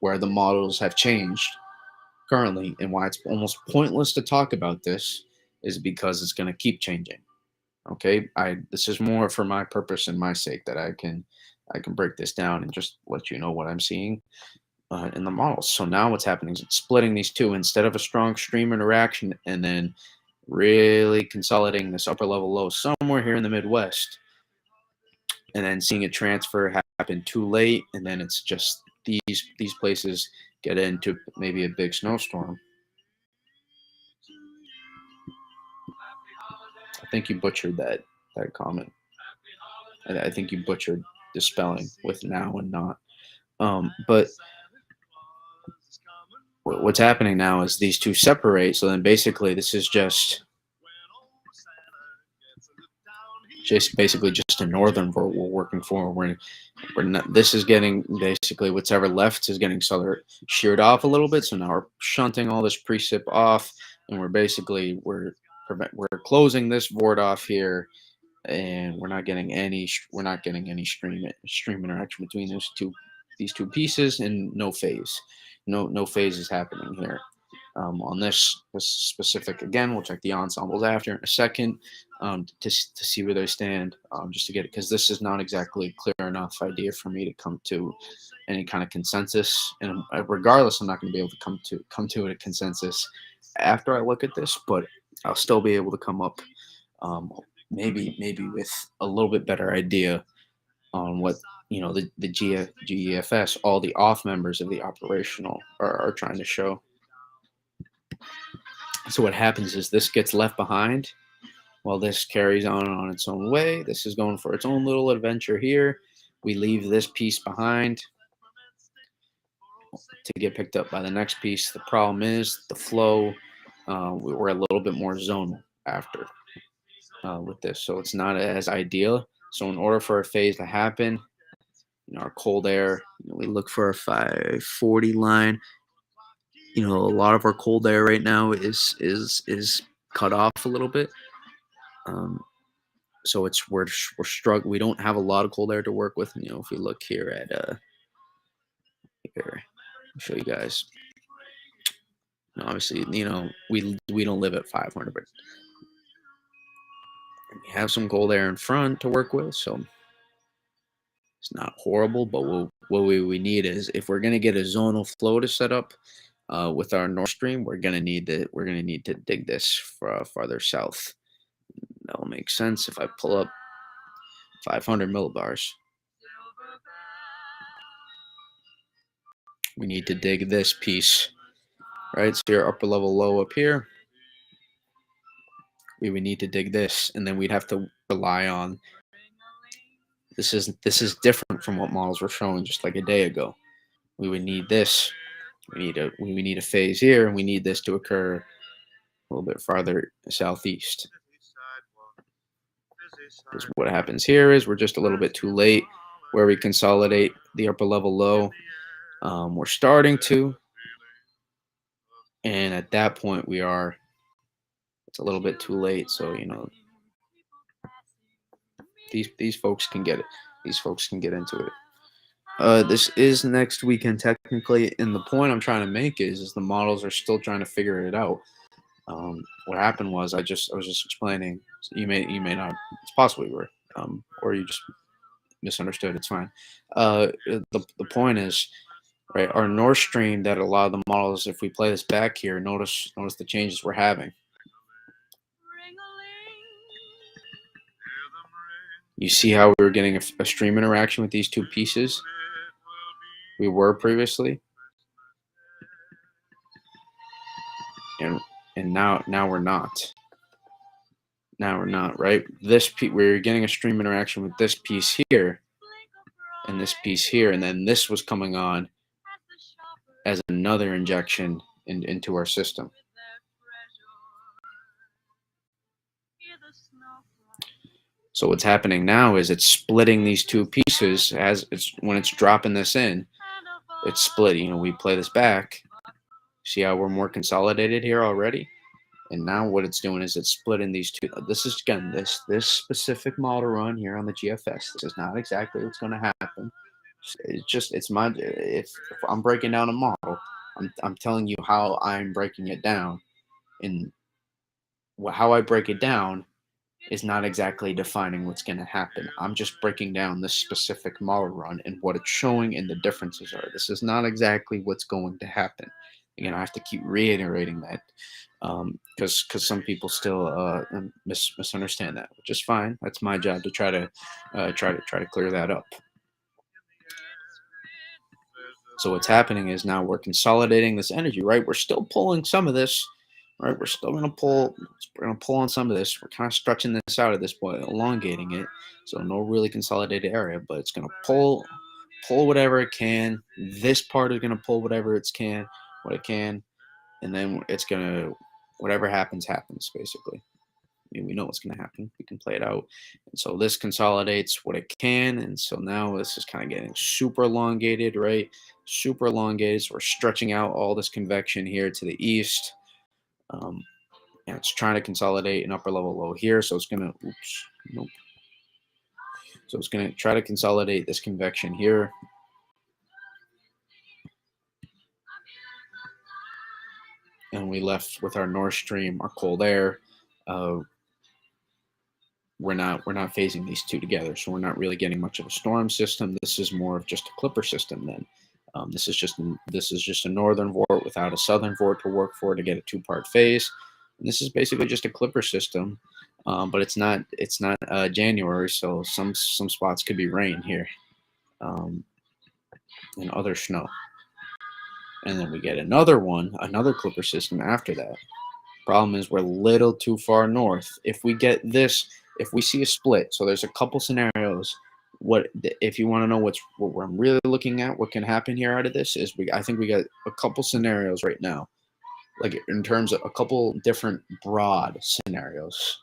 where the models have changed currently, and why it's almost pointless to talk about this is because it's going to keep changing. Okay, this is more for my purpose and my sake that I can break this down and just let you know what I'm seeing in the models. So now what's happening is it's splitting these two instead of a strong stream interaction and then really consolidating this upper level low somewhere here in the Midwest, and then seeing it transfer happen too late, and then it's just these places get into maybe a big snowstorm. I think you butchered that comment. I think you butchered the spelling with now and not. But what's happening now is these two separate. So then basically this is just basically just a northern we're working for. We're not, this is getting basically whatever left is getting sheared off a little bit. So now we're shunting all this precip off, and we're closing this void off here, and we're not getting any stream interaction between these two pieces, and no phase. No phase is happening here. On this specific, again, we'll check the ensembles after in a second, to see where they stand, just to get it, because this is not exactly a clear enough idea for me to come to any kind of consensus. And regardless, I'm not going to be able to come to a consensus after I look at this, but I'll still be able to come up, maybe with a little bit better idea on what the GEFS, all the off members of the operational are trying to show. So what happens is this gets left behind while this carries on its own way. This is going for its own little adventure here. We leave this piece behind to get picked up by the next piece. The problem is the flow. We're a little bit more zonal after with this, so it's not as ideal. So in order for a phase to happen, our cold air. We look for a 540 line. A lot of our cold air right now is cut off a little bit. Um, so we're struggling. We don't have a lot of cold air to work with. If we look here at here, I'll show you guys. Obviously, we don't live at 500, but we have some cold air in front to work with, so it's not horrible. But what we need is, if we're gonna get a zonal flow to set up with our North Stream, we're gonna need to dig this farther south. That'll make sense if I pull up 500 millibars. We need to dig this piece, right? So your upper level low up here. We would need to dig this, and then we'd have to rely on. This is different from what models were showing just like a day ago. We would need this. We need a phase here, and we need this to occur a little bit farther southeast. Because what happens here is we're just a little bit too late where we consolidate the upper level low. We're starting to, and at that point it's a little bit too late. So these folks can get it. These folks can get into it. This is next weekend technically, and the point I'm trying to make is the models are still trying to figure it out. What happened was I was just explaining. You may not. It's possible you were, or you just misunderstood. It's fine. The point is, right, our North Stream that a lot of the models, if we play this back here, notice the changes we're having. You see how we were getting a stream interaction with these two pieces? We were previously. And now we're not. Now we're not, right? We're getting a stream interaction with this piece here and this piece here, and then this was coming on as another injection into our system. So what's happening now is it's splitting these two pieces when it's dropping this in, it's split. We play this back. See how we're more consolidated here already? And now what it's doing is it's splitting these two. This is, again, this specific model run here on the GFS. This is not exactly what's going to happen. If I'm breaking down a model, I'm telling you how I'm breaking it down. And how I break it down is not exactly defining what's going to happen. I'm just breaking down this specific model run and what it's showing and the differences are. This is not exactly what's going to happen. Again, I have to keep reiterating that because some people still misunderstand that, which is fine. That's my job to try to clear that up. So what's happening is now we're consolidating this energy, right? We're still pulling some of this, right? We're still going to pull. We're going to pull on some of this. We're kind of stretching this out at this point, elongating it. So no really consolidated area, but it's going to pull whatever it can. This part is going to pull whatever it can, and then it's going to, whatever happens, basically. We know what's going to happen. We can play it out. And so this consolidates what it can. And so now this is kind of getting super elongated, right? Super elongated. So we're stretching out all this convection here to the east. And it's trying to consolidate an upper level low here. So it's going to, nope. So it's going to try to consolidate this convection here. And we left with our North Stream, our cold air. We're not phasing these two together, so we're not really getting much of a storm system. This is more of just a clipper system then. This is just a northern vort without a southern vort to work for to get a two-part phase. And this is basically just a clipper system, but it's not January, so some spots could be rain here, and other snow. And then we get another clipper system after that. Problem is we're a little too far north. If we see a split, so there's a couple scenarios. If you want to know what I'm really looking at, what can happen here out of this is I think we got a couple scenarios right now, like in terms of a couple different broad scenarios.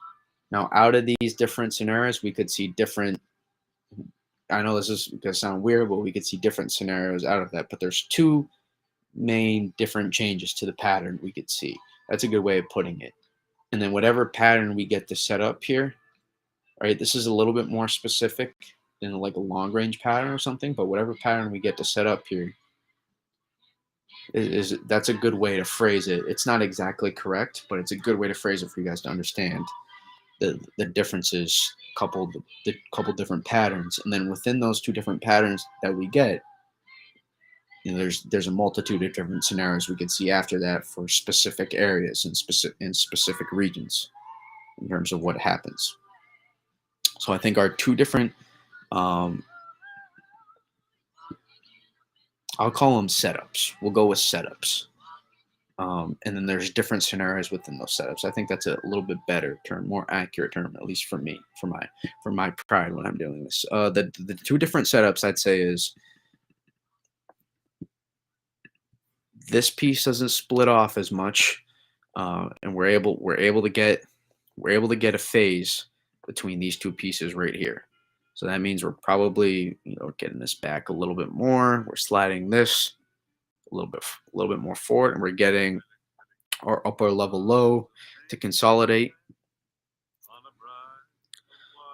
Now, out of these different scenarios, we could see different I know this is going to sound weird, but we could see different scenarios out of that. But there's two main different changes to the pattern we could see. That's a good way of putting it. And then whatever pattern we get to set up here, right? This is a little bit more specific than like a long range pattern or something, but whatever pattern we get to set up here is that's a good way to phrase it. It's not exactly correct, but it's a good way to phrase it for you guys to understand the differences, coupled the couple different patterns, and then within those two different patterns that we get, there's a multitude of different scenarios we could see after that for specific areas and specific regions in terms of what happens. So I think our two different, I'll call them setups. We'll go with setups. And then there's different scenarios within those setups. I think that's a little bit better term, more accurate term, at least for me, for my pride when I'm doing this. The two different setups I'd say is this piece doesn't split off as much, and we're able to get a phase between these two pieces right here. So that means we're probably getting this back a little bit more. We're sliding this a little bit more forward, and we're getting our upper level low to consolidate.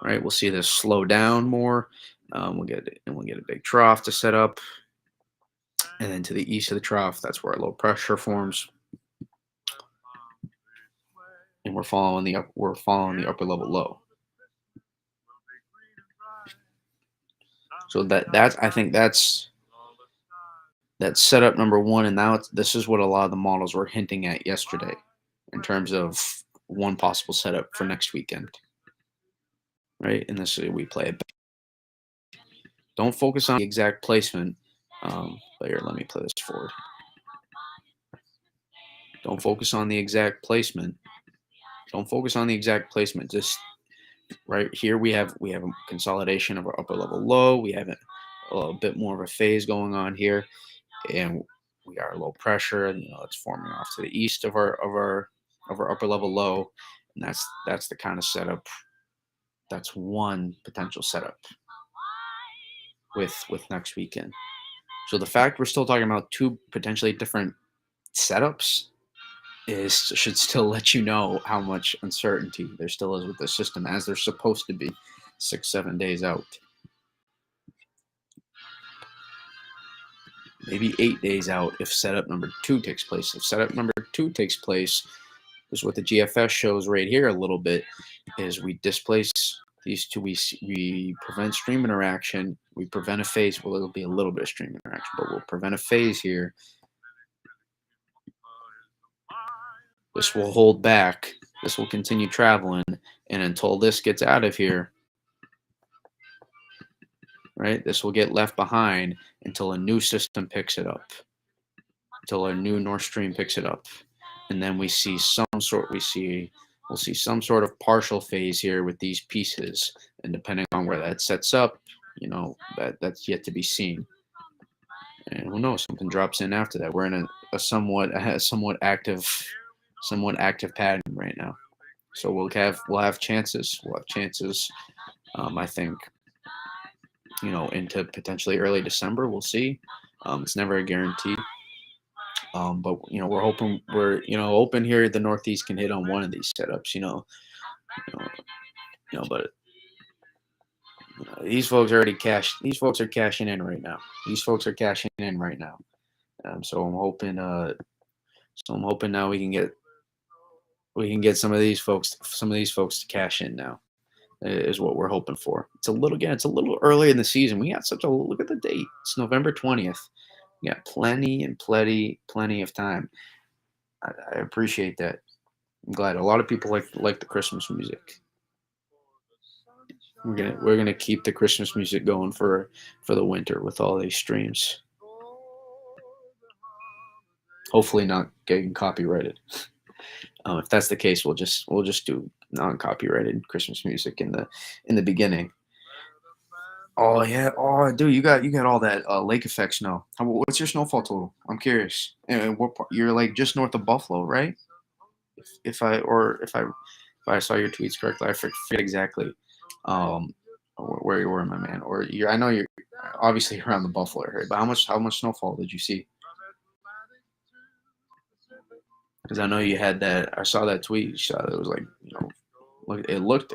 Right, we'll see this slow down more. We'll get a big trough to set up, and then to the east of the trough, that's where our low pressure forms, and we're following the upper level low. So I think that's setup number one, and now this is what a lot of the models were hinting at yesterday in terms of one possible setup for next weekend. Right, and this is we play it back. Don't focus on the exact placement. But here, let me play this forward. Don't focus on the exact placement. Don't focus on the exact placement. Just right here, we have a consolidation of our upper level low. We have a little bit more of a phase going on here, and we got our low pressure. It's forming off to the east of our upper level low, and that's the kind of setup. That's one potential setup with next weekend. So the fact we're still talking about two potentially different setups should still let you know how much uncertainty there still is with the system, as they're supposed to be 6-7 days out. Maybe 8 days out if setup number 2 takes place. If setup number 2 takes place, is what the GFS shows right here a little bit, is we displace these two, we prevent stream interaction, we prevent a phase. Well, it'll be a little bit of stream interaction, but we'll prevent a phase here. This will hold back. This will continue traveling, and until this gets out of here, right, this will get left behind until a new system picks it up, until a new North Stream picks it up, and then we'll see some sort of partial phase here with these pieces, and depending on where that sets up, that's yet to be seen. And who knows, something drops in after that. We're in a somewhat active pattern right now, so we'll have chances. I think into potentially early December. We'll see. It's never a guarantee. But we're hoping open here. The Northeast can hit on one of these setups. But these folks are cashing in right now. So I'm hoping. Now we can get some of these folks to cash in now. Is what we're hoping for. It's a little early in the season. We got look at the date. It's November 20th. We got plenty of time. I appreciate that. I'm glad a lot of people like the Christmas music. We're gonna keep the Christmas music going for the winter with all these streams. Hopefully not getting copyrighted. If that's the case, we'll just do non-copyrighted Christmas music in the beginning. Oh yeah, dude, you got all that lake effect snow. What's your snowfall total? I'm curious. And what part? You're like just north of Buffalo, right? If I saw your tweets correctly, I forget exactly. where you were, my man, or I know you're obviously around the Buffalo area, but how much snowfall did you see? Because I know you had that. I saw that tweet. You saw that it was like look,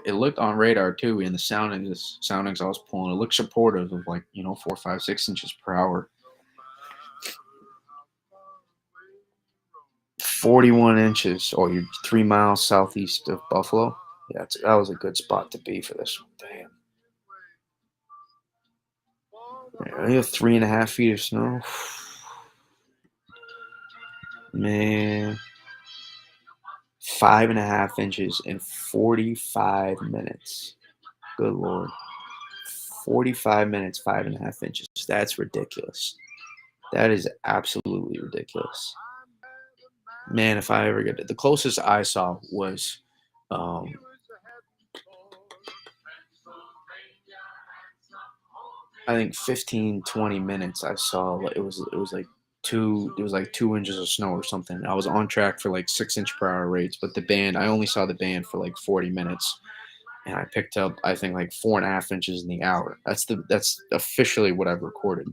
it looked on radar too, and the soundings I was pulling, it looked supportive of like 4, 5, 6 inches per hour. 41 inches. Oh, you're 3 miles southeast of Buffalo. Yeah, that was a good spot to be for this one. Damn. Yeah, you have 3.5 feet of snow. Man, 5.5 inches in 45 minutes. Good Lord. 45 minutes, 5.5 inches. That's ridiculous. That is absolutely ridiculous. Man, if I ever get it, the closest I saw was, um, I think 15, 20 minutes. I saw it was like 2 inches of snow or something. I was on track for like 6 inch per hour rates, but the band, I only saw the band for like 40 minutes, and I picked up I think like 4.5 inches in the hour. That's officially what I've recorded.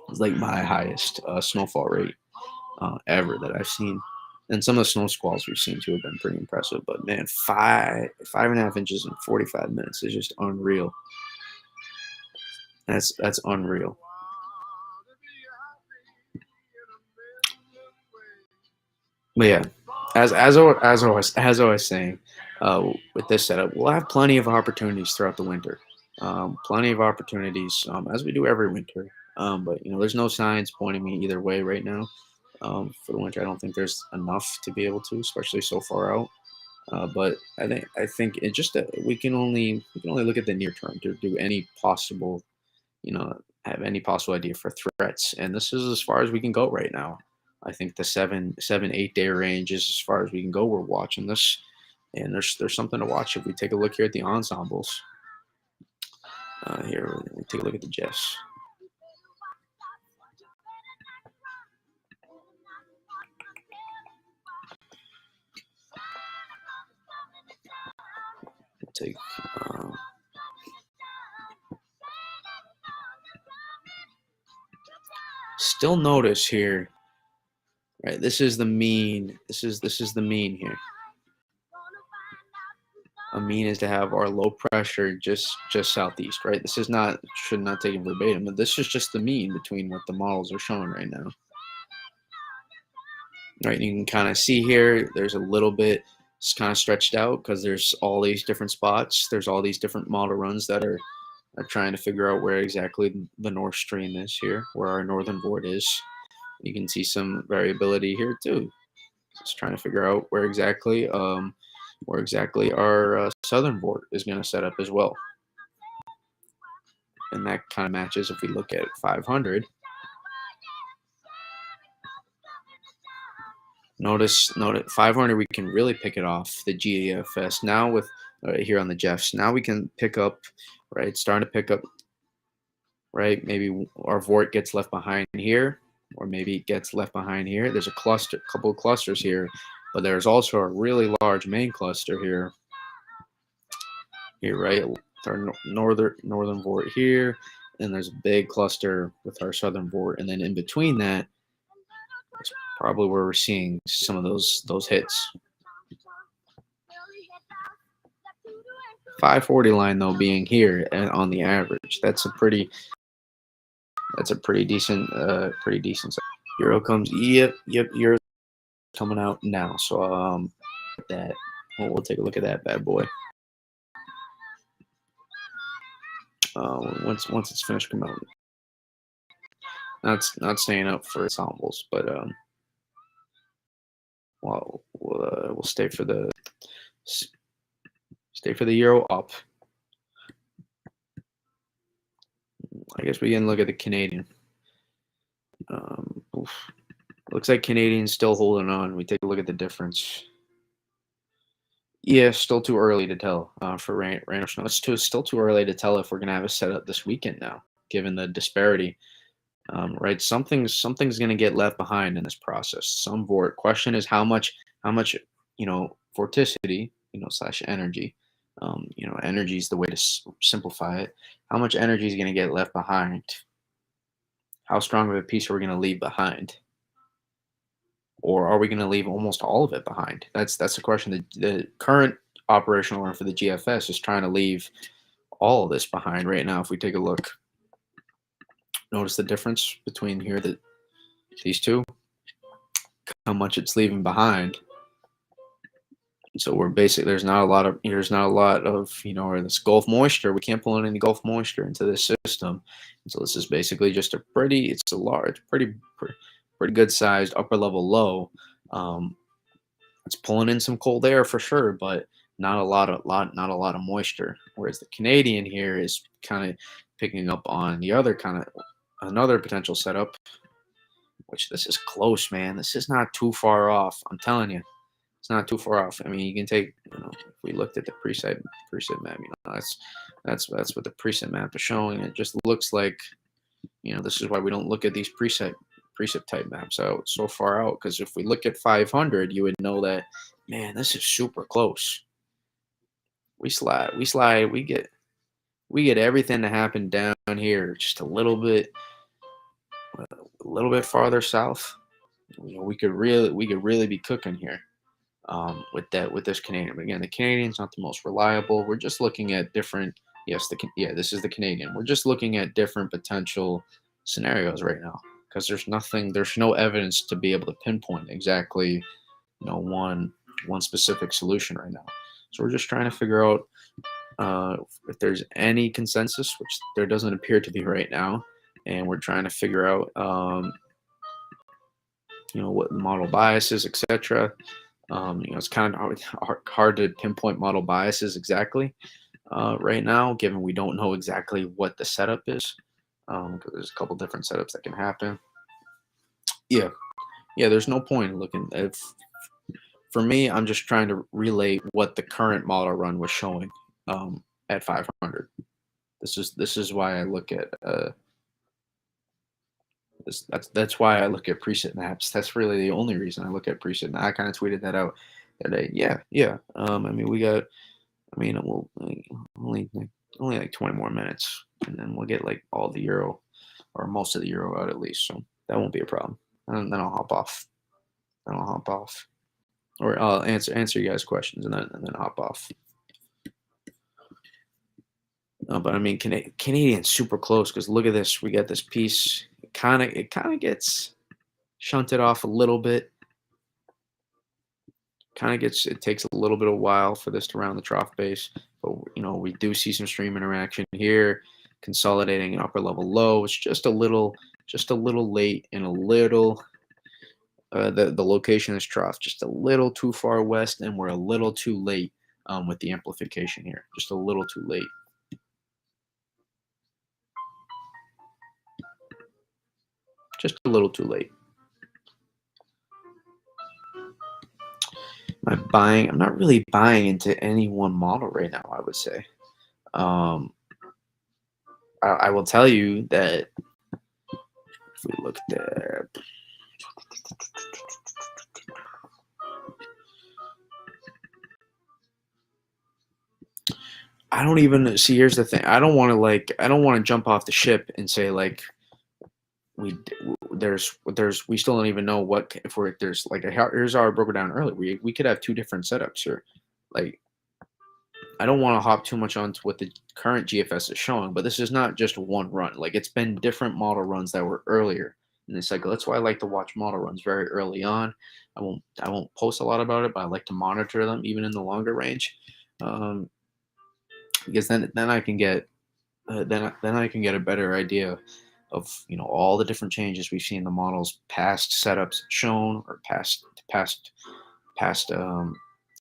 It's like my highest snowfall rate ever that I've seen. And some of the snow squalls we've seen too have been pretty impressive. But man, 5.5 inches in 45 minutes is just unreal. That's unreal. But yeah, as I was saying, with this setup, we'll have plenty of opportunities throughout the winter. Plenty of opportunities, as we do every winter. But there's no signs pointing me either way right now. For the winter, I don't think there's enough to be able to, especially so far out. But I think it just we can only look at the near term to do any possible have any possible idea for threats, and this is as far as we can go right now. I think the 7, 7, 8 day range is as far as we can go. We're watching this, and there's something to watch if we take a look here at the ensembles. Here we take a look at the Jeffs. We'll take. Still notice here, right? This is the mean. This is the mean here. A mean is to have our low pressure just southeast, right? This is not should not take it verbatim, but this is just the mean between what the models are showing right now. Right, you can kind of see here. There's a little bit. It's kind of stretched out because there's all these different spots. There's all these different model runs that are trying to figure out where exactly the North Stream is here, where our northern board is. You can see some variability here too. Just trying to figure out where exactly our southern board is going to set up as well. And that kind of matches if we look at 500. Notice 500, we can really pick it off the GAFS now with here on the Jeffs. Now we can pick up, right, starting to pick up, right, maybe our Vort gets left behind here, or maybe it gets left behind here. There's a couple of clusters here, but there's also a really large main cluster here, right, with our northern Vort here, and there's a big cluster with our southern Vort, and then in between that, probably where we're seeing some of those hits. 540 line though being here and on the average, that's a pretty decent Euro comes. Yep, Euro coming out now. So that we'll take a look at that bad boy. Once it's finished coming out. Not staying up for ensembles, but we'll stay for the Euro up. I guess we can look at the Canadian. Looks like Canadian's still holding on. We take a look at the difference. Yeah, still too early to tell for rain or snow. It's still too early to tell if we're gonna have a setup this weekend now, given the disparity. Right, something's going to get left behind in this process. Some Vort. Question is how much vorticity, / energy Energy is the way to simplify it. How much energy is going to get left behind? How strong of a piece are we going to leave behind? Or are we going to leave almost all of it behind? That's the question. The current operational run for the GFS is trying to leave all of this behind right now. If we take a look, notice the difference between here, these two, how much it's leaving behind. So we're basically there's not a lot of or this Gulf moisture. We can't pull in any Gulf moisture into this system. And so this is basically just pretty good sized upper level low. It's pulling in some cold air for sure, but not a lot of moisture. Whereas the Canadian here is kind of picking up on the other another potential setup, which this is close, man. This is not too far off. I'm telling you. It's not too far off. I mean, you can take, if we looked at the preset map, that's what the preset map is showing. It just looks like, this is why we don't look at these preset type maps out so far out. Because if we look at 500, you would know that, man, this is super close. We get everything to happen down here just a little bit farther south. We could really be cooking here. With this Canadian. But again, the Canadian's not the most reliable. We're just looking at different. Yes, this is the Canadian. We're just looking at different potential scenarios right now because there's no evidence to be able to pinpoint exactly, one specific solution right now. So we're just trying to figure out if there's any consensus, which there doesn't appear to be right now, and we're trying to figure out, what the model biases, etc. It's kind of hard to pinpoint model biases exactly right now, given we don't know exactly what the setup is, because there's a couple different setups that can happen. Yeah, there's no point in looking. For me, I'm just trying to relay what the current model run was showing at 500. This is why I look at that's why I look at preset maps. That's really the only reason I look at preset. And I kind of tweeted that out today. Yeah. I mean, we'll only like 20 more minutes, and then we'll get like all the euro or most of the euro out at least. So that won't be a problem. And then I'll hop off. Or I'll answer you guys' questions and then hop off. But I mean, Canadian's super close because look at this. We got this piece. It kind of gets shunted off a little bit. It takes a little bit of while for this to round the trough base, but we do see some stream interaction here, consolidating an upper level low. It's just a little late and a little. The location is trough, just a little too far west, and we're a little too late with the amplification here. Just a little too late. Just a little too late. I'm not really buying into any one model right now, I would say. I will tell you that if we look there, I don't even see. Here's the thing. I don't want to jump off the ship and say like we still don't even know what if there's like here's how I broke it down earlier. We could have two different setups here. Like I don't want to hop too much onto what the current GFS is showing, but this is not just one run. Like it's been different model runs that were earlier in the cycle. That's why I like to watch model runs very early on. I won't post a lot about it, but I like to monitor them even in the longer range, because then I can get then I can get a better idea of all the different changes we've seen in the models, past setups shown or past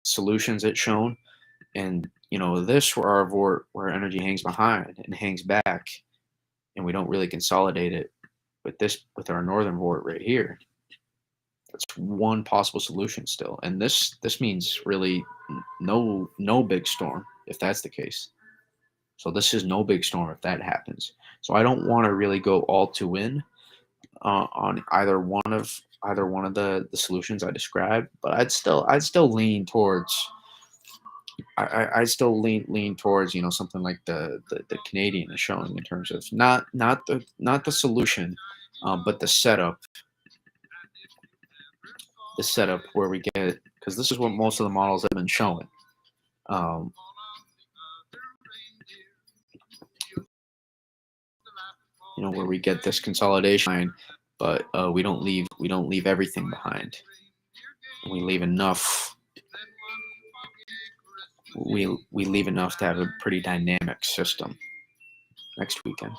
solutions it's shown, and this where energy hangs behind and hangs back, and we don't really consolidate it with our northern vort right here. That's one possible solution still, and this means really no big storm if that's the case. So this is no big storm if that happens. So I don't want to really go all too in on either one of the solutions I described, but I'd still lean towards I still lean towards, you know, something like the Canadian is showing in terms of not the solution, but the setup where we get, because this is what most of the models have been showing. Um, you know, where we get this consolidation line, but we don't leave everything behind. We leave enough. We leave enough to have a pretty dynamic system next weekend.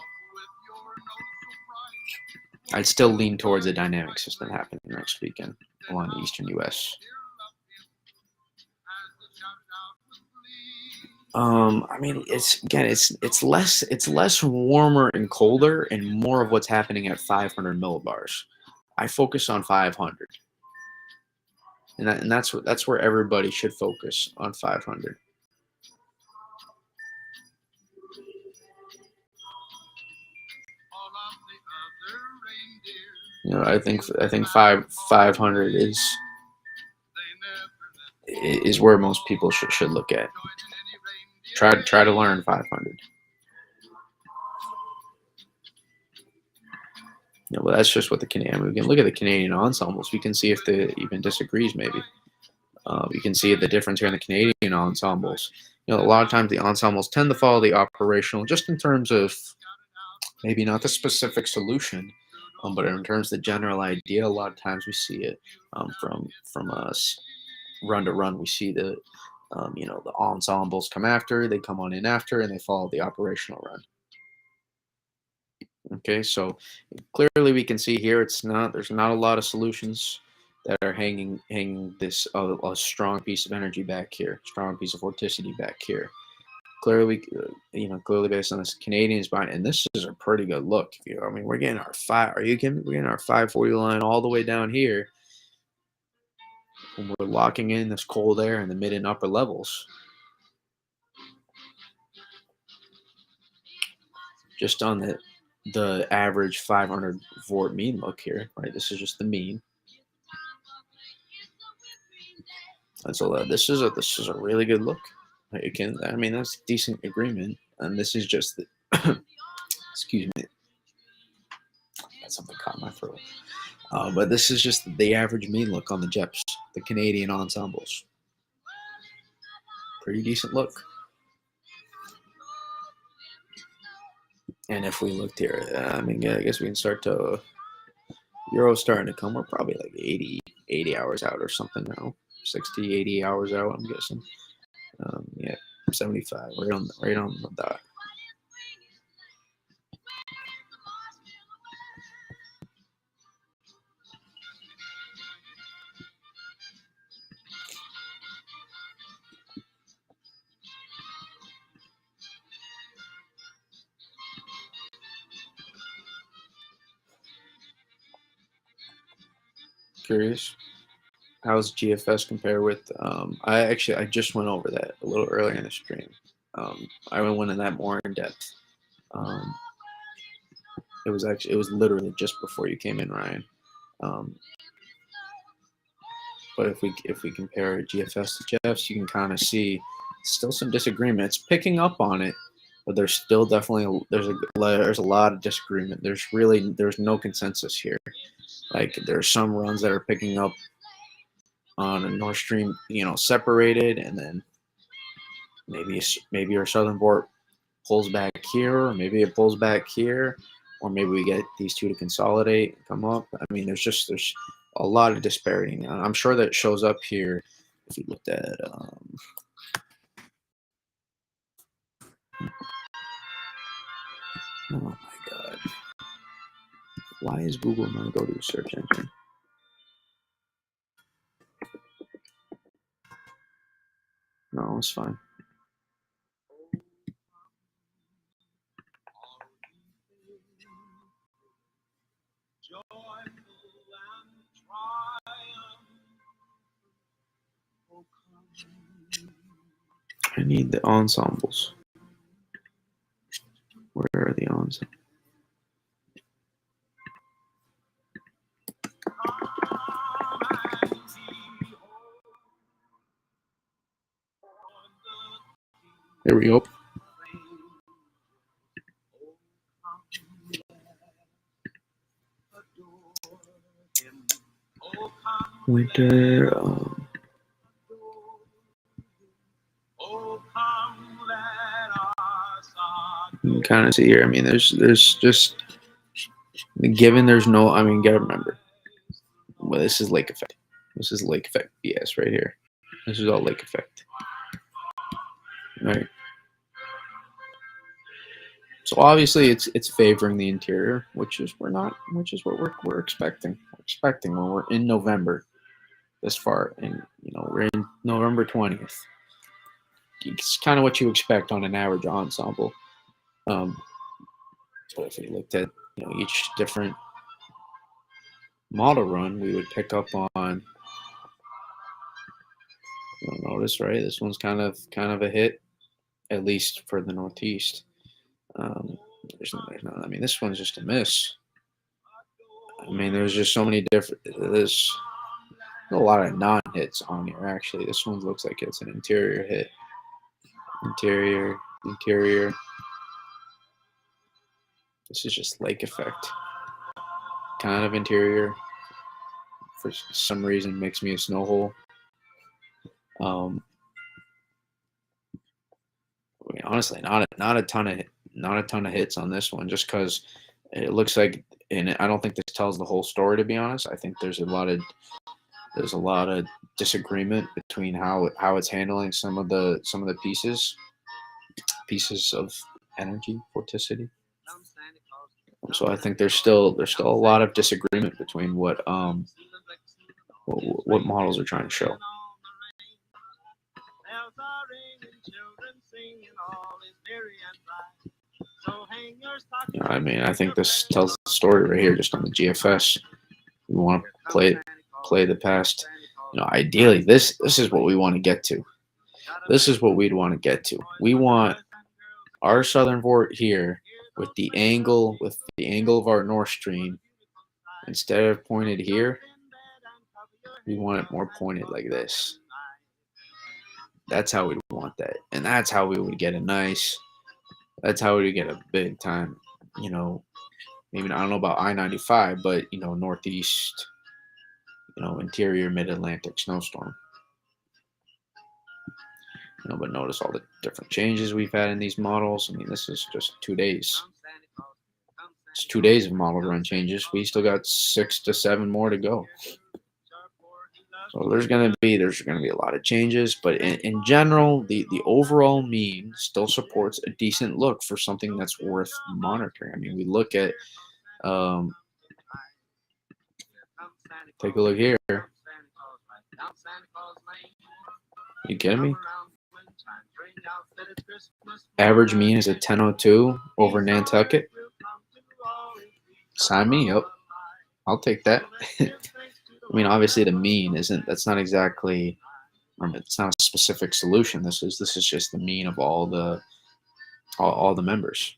I'd still lean towards a dynamic system happening next weekend along the eastern U.S. I mean, it's less warmer and colder, and more of what's happening at 500 millibars. I focus on 500, and that's where everybody should focus on 500. You know, I think 500 is where most people should look at. Try to learn 500. You know, but that's just what the Canadian. We can look at the Canadian ensembles. We can see if the even disagrees. Maybe we can see the difference here in the Canadian ensembles. You know, a lot of times the ensembles tend to follow the operational, just in terms of maybe not the specific solution, but in terms of the general idea. A lot of times we see it from us run to run. We see you know, the ensembles come after, they come on in after, and they follow the operational run. Okay, so clearly we can see here there's not a lot of solutions that are hanging this a strong piece of energy back here, strong piece of vorticity back here. Clearly, you know, clearly based on this Canadian spine, and this is a pretty good look. You know, I mean, we're getting our five. Are you kidding me? We're getting our 540 line all the way down here, and we're locking in this cold air in the mid and upper levels. Just on the average 500 volt mean look here, right? This is just the mean. And so this is a really good look. I mean, that's decent agreement, and this is just the excuse me, got something caught in my throat. But this is just the average mean look on the JEPs, the Canadian ensembles. Pretty decent look. And if we looked here, I mean, I guess we can start to Euro's starting to come. We're probably like 80 hours out or something now. 60, 80 hours out, I'm guessing. Yeah, 75, right on the dot. Curious. How's GFS compare with? I just went over that a little earlier in the stream. I went into that more in depth. Um, it was literally just before you came in, Ryan. Um, but if we compare GFS to Jeffs, you can kind of see still some disagreement. It's picking up on it, but there's still definitely there's a lot of disagreement. There's no consensus here. Like there's some runs that are picking up on a North Stream, you know, separated, and then maybe our southern port pulls back here, or maybe it pulls back here, or maybe we get these two to consolidate and come up. I mean, there's a lot of disparity. Now, I'm sure that shows up here if you looked at. Oh my God! Why is Google not go to a search engine? No, it's fine. I need the ensembles. Where are the ensembles? There we go. Winter. You can kind of see here. I mean, there's just given there's no. I mean, gotta remember. Well, this is lake effect. This is lake effect BS right here. This is all lake effect. Right. So obviously it's favoring the interior, which is what we're expecting. We're expecting when we're in November this far, and we're in November 20th. It's kind of what you expect on an average ensemble. But if we looked at each different model run, we would pick up on. You'll notice, right? This one's kind of a hit, at least for the Northeast. There's no. I mean, this one's just a miss. I mean, there's just so many different. There's a lot of non-hits on here. Actually, this one looks like it's an interior hit. Interior. This is just lake effect. Kind of interior. For some reason, makes me a snow hole. I mean, honestly, not a ton of hits on this one, just because it looks like, and I don't think this tells the whole story. To be honest, I think there's a lot of disagreement between how it's handling some of the pieces of energy vorticity. So I think there's still a lot of disagreement between what models are trying to show. I mean, I think this tells the story right here, just on the GFS. We want to play the past. Ideally, this is what we want to get to. This is what we'd want to get to. We want our southern vort here with the angle of our North Stream. Instead of pointed here, we want it more pointed like this. That's how we'd want that, and that's how we would get a nice. That's how we would get a big time. Maybe I don't know about I-95, but Northeast. Interior mid-Atlantic snowstorm. But notice all the different changes we've had in these models. I mean, this is just 2 days. It's 2 days of model run changes. We still got 6 to 7 more to go. So there's gonna be a lot of changes, but in general, the overall mean still supports a decent look for something that's worth monitoring. I mean, we look at take a look here. You kidding me? Average mean is a 1002 over Nantucket. Sign me up. I'll take that. I mean, obviously the mean that's not exactly, it's not a specific solution. This is just the mean of all the members.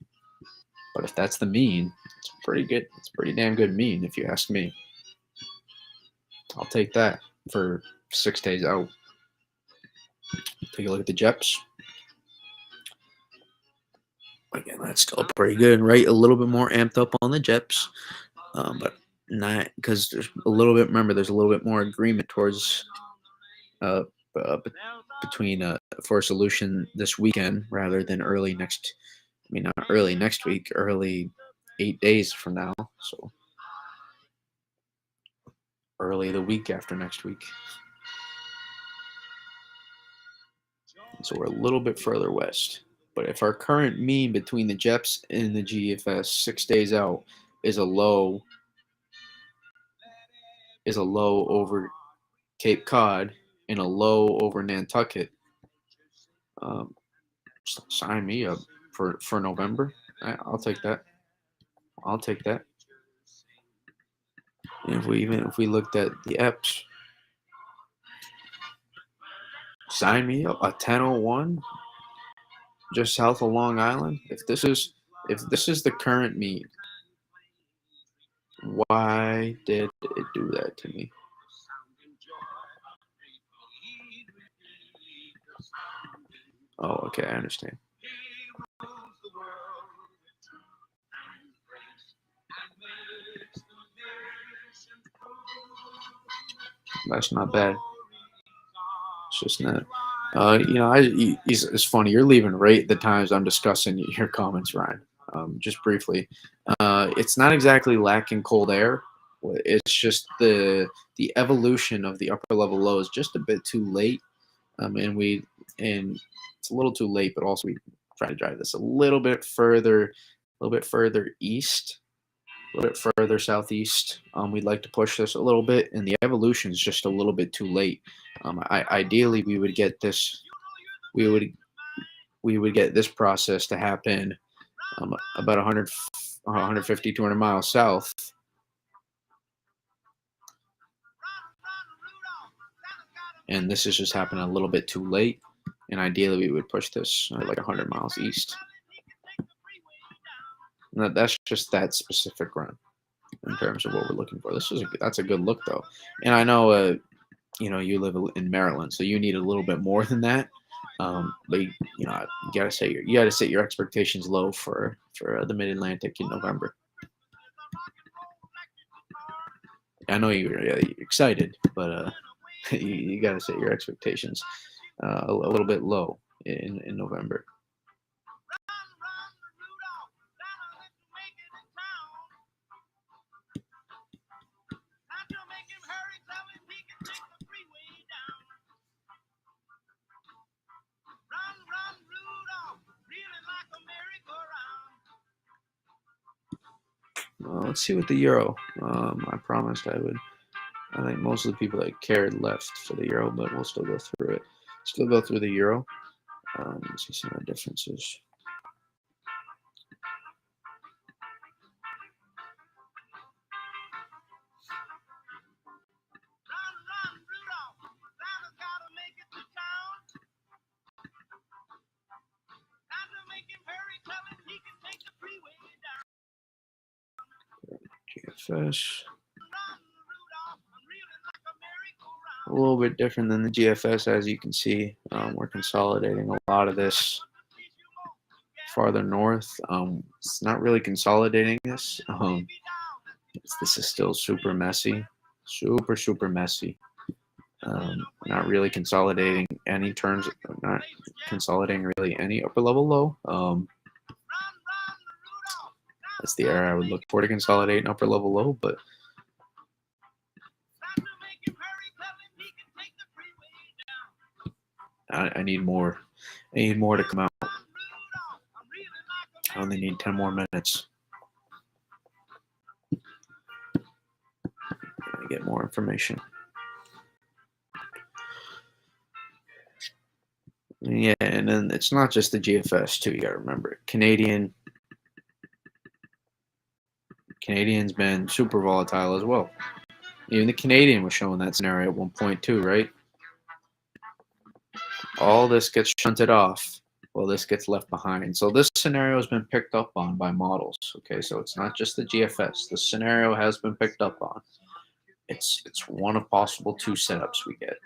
But if that's the mean, it's pretty good. It's a pretty damn good mean, if you ask me. I'll take that for 6 days out. Take a look at the JEPs. Again, that's still pretty good, right? A little bit more amped up on the JEPs, but not, because there's a little bit. Remember, there's a little bit more agreement towards between for a solution this weekend rather than early next. I mean, not early next week, early 8 days from now. So early the week after next week. So we're a little bit further west. But if our current mean between the JEPs and the GFS 6 days out is a low over Cape Cod and a low over Nantucket, sign me up for November. I'll take that. I'll take that. And if we looked at the EPS, sign me up. A 1001 just south of Long Island. If this is the current mean, why did it do that to me? Oh, okay, I understand. That's not bad. It's just not. It's funny. You're leaving right at the times I'm discussing your comments, Ryan. Just briefly, it's not exactly lacking cold air. It's just the evolution of the upper level low is just a bit too late. And it's a little too late, but also we try to drive this a little bit further east, a little bit further southeast. We'd like to push this a little bit, and the evolution is just a little bit too late. Ideally, we would get this. We would we would get this process to happen about 100, 150, 200 miles south. And this is just happening a little bit too late. And ideally, we would push this like 100 miles east. And that's just that specific run in terms of what we're looking for. That's a good look though. And I know you live in Maryland, so you need a little bit more than that. But you gotta set your expectations low for the Mid Atlantic in November. I know you're excited, but you gotta set your expectations a little bit low in November. Let's see what the euro. I promised I would. I think most of the people that cared left for the euro, but we'll still go through it. Still go through the euro. See some of the differences. GFS. A little bit different than the GFS, as you can see. We're consolidating a lot of this farther north. It's not really consolidating this. This is still super messy, super messy. Not really consolidating any turns. Not consolidating really any upper level low. That's the area I would look for to consolidate an upper level low, but I need more. I need more to come out. I only need 10 more minutes. I get more information. Yeah, and then it's not just the GFS too. You gotta remember, Canadian's been super volatile as well. Even the Canadian was showing that scenario at one point too, right? All this gets shunted off. Well, this gets left behind. So this scenario has been picked up on by models. Okay, so it's not just the GFS. The scenario has been picked up on. It's one of possible two setups we get.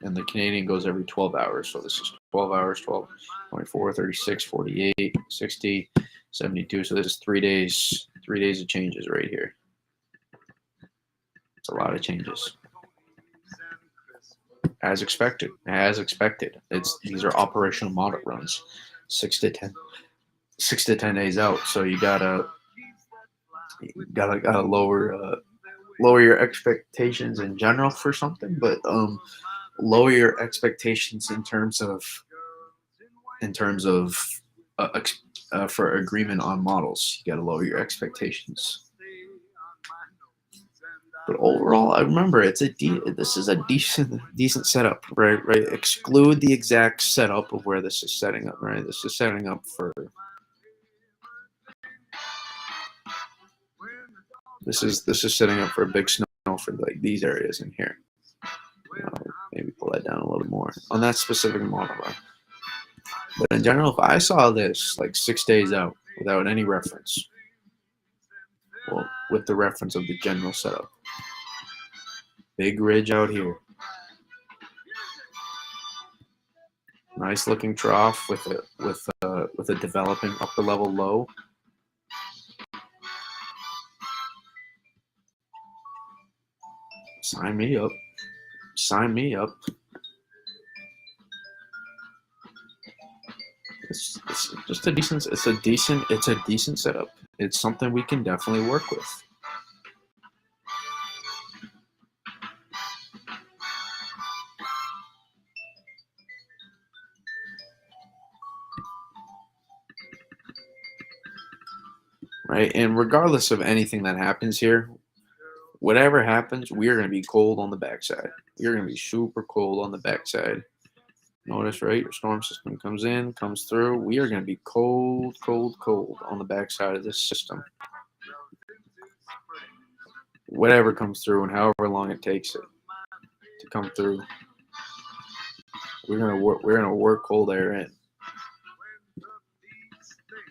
And the Canadian goes every 12 hours. So this is 12 hours, 12, 24, 36, 48, 60, 72. So this is 3 days, 3 days of changes right here. It's a lot of changes. As expected. These are operational model runs, 6 to 10 days out. So you gotta lower your expectations in general for something, but lower your expectations in terms of for agreement on models. You got to lower your expectations. But overall, I remember this is a decent setup, right? Exclude the exact setup of where this is setting up, right? This is setting up for. This is setting up for a big snow for like these areas in here. Maybe pull that down a little more on that specific model run. But in general, if I saw this like 6 days out without any reference, well, with the reference of the general setup. Big ridge out here. Nice looking trough with a developing upper level low. Sign me up. Sign me up. It's just a decent setup. It's something we can definitely work with. Right? And regardless of anything that happens here, whatever happens, we are going to be cold on the backside. We're going to be super cold on the backside. Notice, right? Your storm system comes in, comes through. We are going to be cold, cold, cold on the backside of this system. Whatever comes through and however long it takes it to come through, we're gonna work cold air in.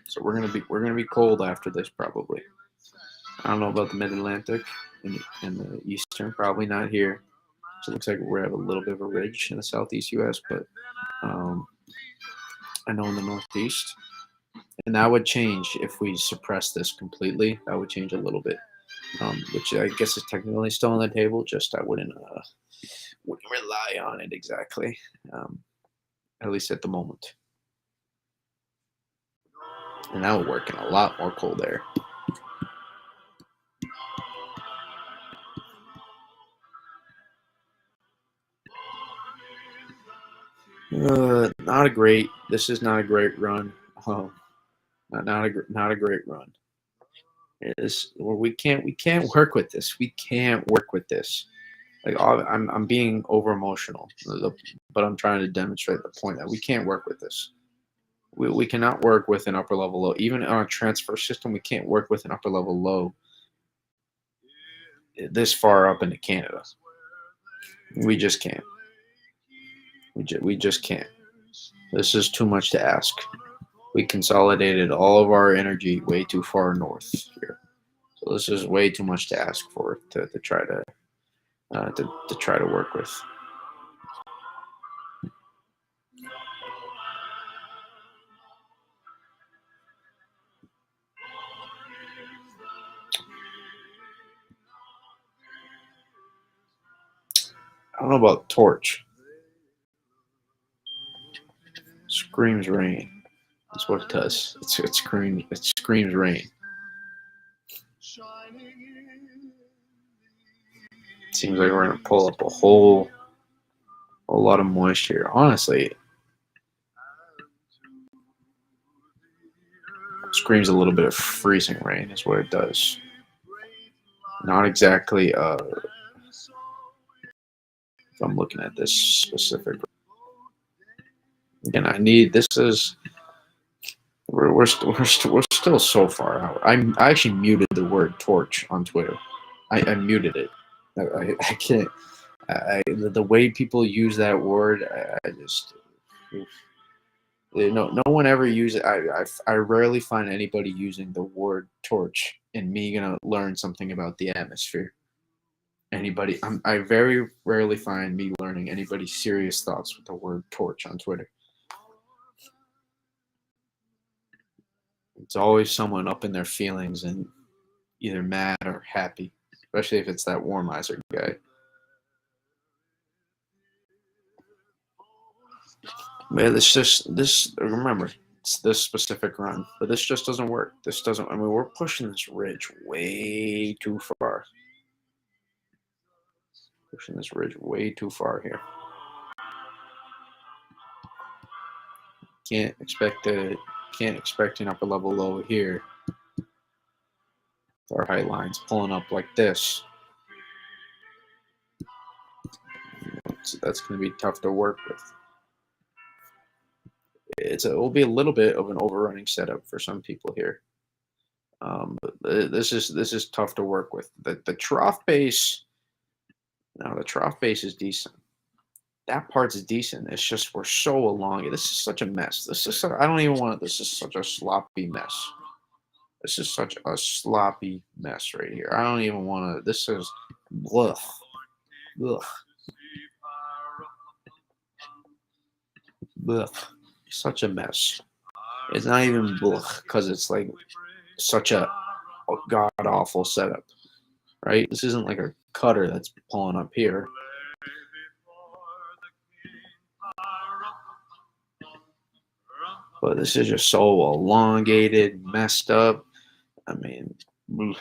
So we're gonna be cold after this probably. I don't know about the Mid-Atlantic and the Eastern, probably not here. So it looks like we have a little bit of a ridge in the Southeast U.S., but I know in the Northeast. And that would change if we suppress this completely. That would change a little bit, which I guess is technically still on the table. Just I wouldn't rely on it exactly, at least at the moment. And that would work in a lot more cold air. Not a great. This is not a great run. Oh, not a great run. We can't work with this. We can't work with this. Like I'm being over emotional, but I'm trying to demonstrate the point that we can't work with this. We cannot work with an upper level low. Even on a transfer system, we can't work with an upper level low this far up into Canada. We just can't. We just can't. This is too much to ask. We consolidated all of our energy way too far north here. So this is way too much to ask for to try to work with. I don't know about torch. Screams rain. That's what it does. It screams rain. Seems like we're gonna pull up a whole lot of moisture. Honestly, screams a little bit of freezing rain is what it does. Not exactly if I'm looking at this specific. Again, we're still so far out. I actually muted the word torch on Twitter. I muted it. I can't. The way people use that word, I just. No one ever uses it. I rarely find anybody using the word torch and me gonna learn something about the atmosphere. I very rarely find me learning anybody's serious thoughts with the word torch on Twitter. It's always someone up in their feelings and either mad or happy, especially if it's that warmizer guy. Man, remember, it's this specific run, but this just doesn't work. We're pushing this ridge way too far. Pushing this ridge way too far here. Can't expect an upper level low here. Our height lines pulling up like this. So that's going to be tough to work with. It will be a little bit of an overrunning setup for some people here. But this is tough to work with. The trough base. No, the trough base is decent. That part's decent. It's just we're so along it. This is such a mess. This is such a sloppy mess. This is such a sloppy mess right here. I don't even want to. This is, ugh, ugh, ugh. Such a mess. It's not even because it's like such a god awful setup, right? This isn't like a cutter that's pulling up here. But this is just so elongated, messed up. I mean, oof.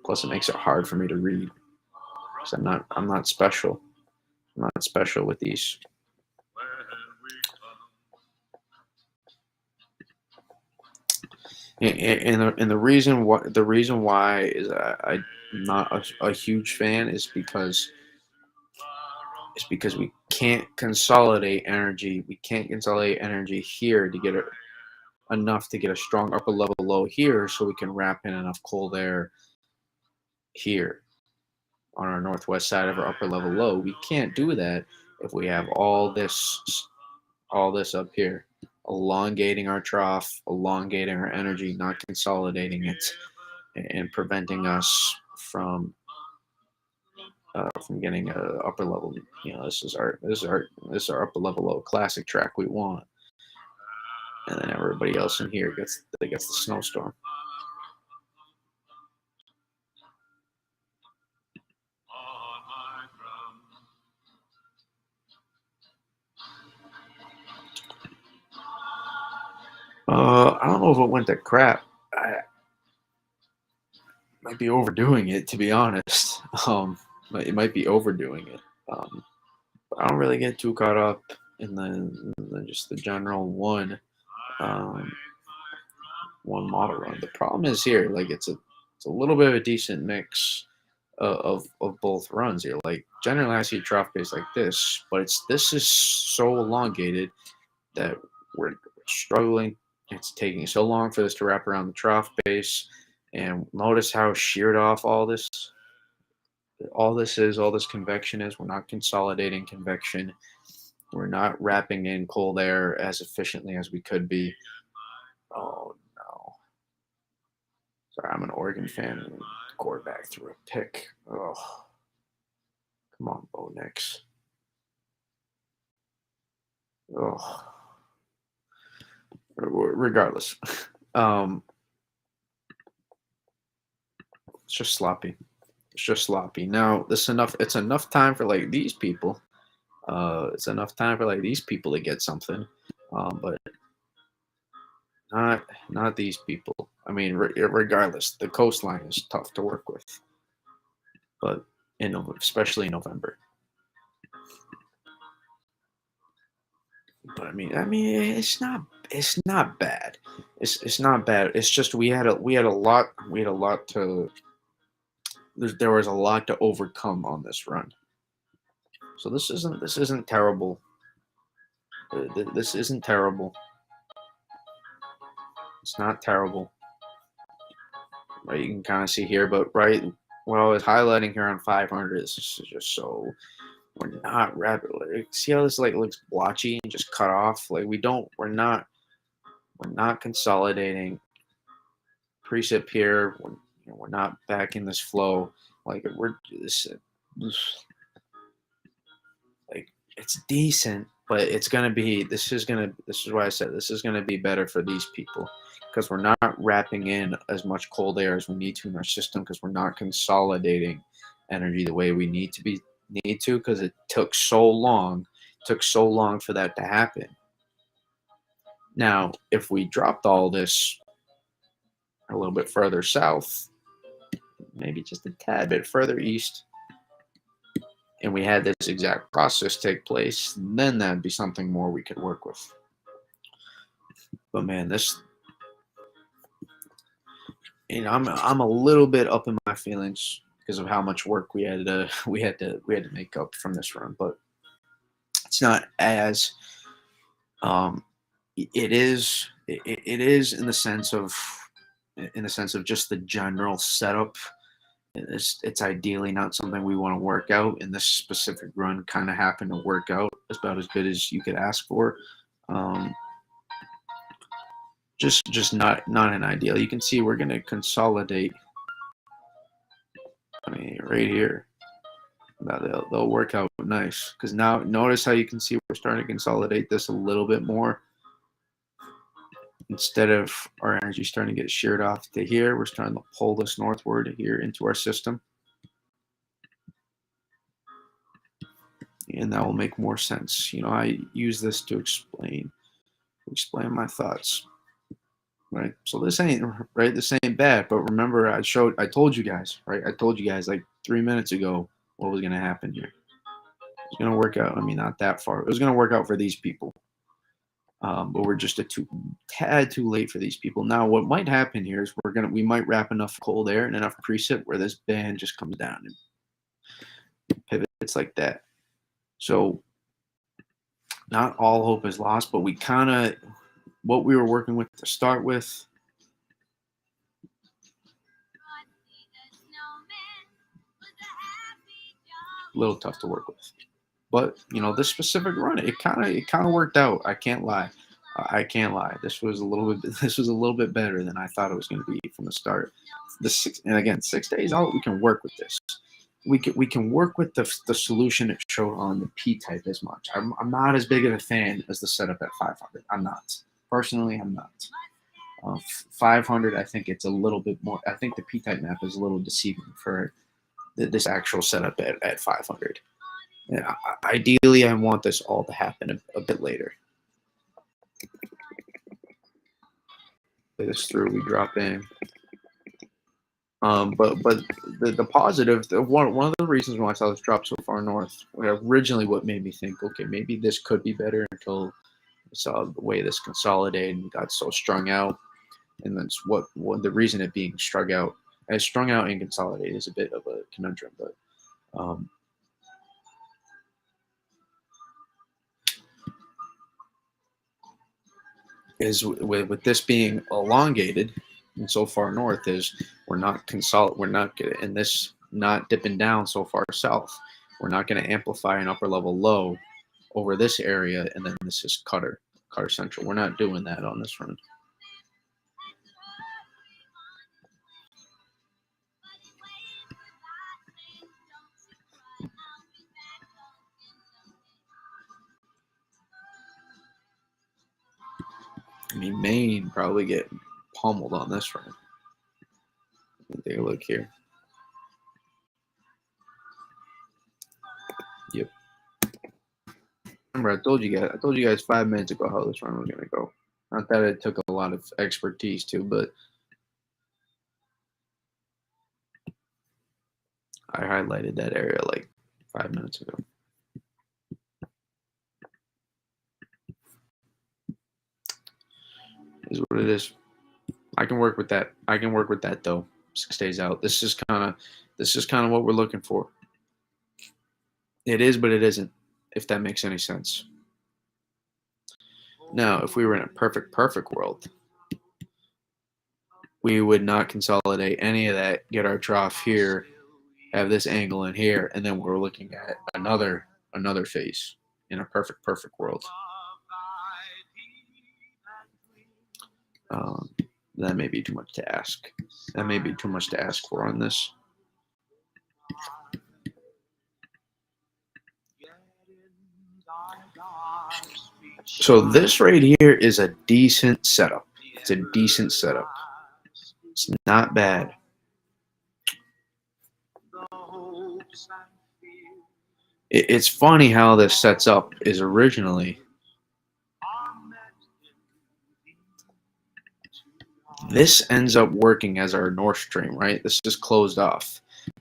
Plus it makes it hard for me to read because I'm not special. I'm not special with these. And the reason why is I'm not a huge fan is because we can't consolidate energy. We can't consolidate energy here to get enough to get a strong upper level low here, so we can wrap in enough cold air here on our northwest side of our upper level low. We can't do that if we have all this up here, elongating our trough, elongating our energy, not consolidating it, and preventing us from getting a upper level. This is our upper level low classic track we want, and then everybody else in here gets the snowstorm. I don't know if it went to crap. I might be overdoing it, to be honest. It might be overdoing it. But I don't really get too caught up in just the general one model run. The problem is here, like it's a little bit of a decent mix of both runs here. Like generally, I see a trough base like this, but this is so elongated that we're struggling. It's taking so long for this to wrap around the trough base, and notice how sheared off all this convection is. We're not consolidating convection. We're not wrapping in cold air as efficiently as we could be. Oh no. Sorry, I'm an Oregon fan. And the quarterback threw a pick. Oh, come on, Bo Nix. Oh, regardless, it's just sloppy. It's just sloppy. Now, this enough. It's enough time for like these people. It's enough time for like these people to get something, but not these people. I mean, regardless, the coastline is tough to work with, but especially in November. But I mean, it's not bad. It's not bad. It's just we had a lot to. There was a lot to overcome on this run. So this isn't terrible. This isn't terrible. It's not terrible. Right, you can kind of see here, but right, what I was highlighting here on 500 is just so we're not rapid. Like, see how this like looks blotchy and just cut off? Like we're not consolidating precip here. We're not back in this flow. Like like it's decent, but it's gonna be. This is why I said this is gonna be better for these people because we're not wrapping in as much cold air as we need to in our system because we're not consolidating energy the way we need to because it took so long for that to happen. Now, if we dropped all this a little bit further south, maybe just a tad bit further east, and we had this exact process take place, then that'd be something more we could work with. But man, I'm a little bit up in my feelings because of how much work we had to make up from this run, but it's not as it is in the sense of just the general setup. It's ideally not something we want to work out, and this specific run kind of happened to work out about as good as you could ask for. just not an ideal. You can see we're going to consolidate. I mean, right here. Now they'll work out nice because now notice how you can see we're starting to consolidate this a little bit more. Instead of our energy starting to get sheared off to here, we're starting to pull this northward here into our system. And that will make more sense. You know, I use this to explain my thoughts. Right. So this ain't right. This ain't bad. But remember, I told you guys, right? I told you guys like 3 minutes ago what was gonna happen here. It's gonna work out. I mean, not that far. It was gonna work out for these people. But we're just a tad too late for these people. Now, what might happen here is we might wrap enough cold air and enough precip where this band just comes down and pivots like that. So not all hope is lost, but we kind of what we were working with to start with. A little tough to work with, but you know this specific run, it kind of worked out. I can't lie. This was a little bit better than I thought it was going to be from the start. And again, 6 days out, we can work with this. We can work with the solution it showed on the P type as much. I'm not as big of a fan as the setup at 500. I'm not. Personally, I'm not. 500, I think it's a little bit more. I think the P type map is a little deceiving for this actual setup at 500. Yeah, ideally, I want this all to happen a bit later. Play this through. We drop in. But the positive, one of the reasons why I saw this drop so far north, originally what made me think, okay, maybe this could be better until I saw the way this consolidated and got so strung out, and that's what the reason it being strung out and consolidated is a bit of a conundrum, but is with this being elongated and so far north is we're not getting, and this not dipping down so far south, we're not going to amplify an upper level low over this area, and then this is Cutter Central. We're not doing that on this run. I mean, Maine probably get pummeled on this run. Take a look here. Yep. Remember, I told you guys 5 minutes ago how this run was going to go. Not that it took a lot of expertise to, but I highlighted that area like 5 minutes ago. Is what it is. I can work with that. Though. 6 days out. This is kind of what we're looking for. It is, but it isn't, if that makes any sense. Now, if we were in a perfect world, we would not consolidate any of that, get our trough here, have this angle in here, and then we're looking at another phase in a perfect world. That may be too much to ask. That may be too much to ask for on this. So this right here is a decent setup. It's a decent setup. It's not bad. It's funny how this sets up is originally. This ends up working as our North Stream, right? This is closed off.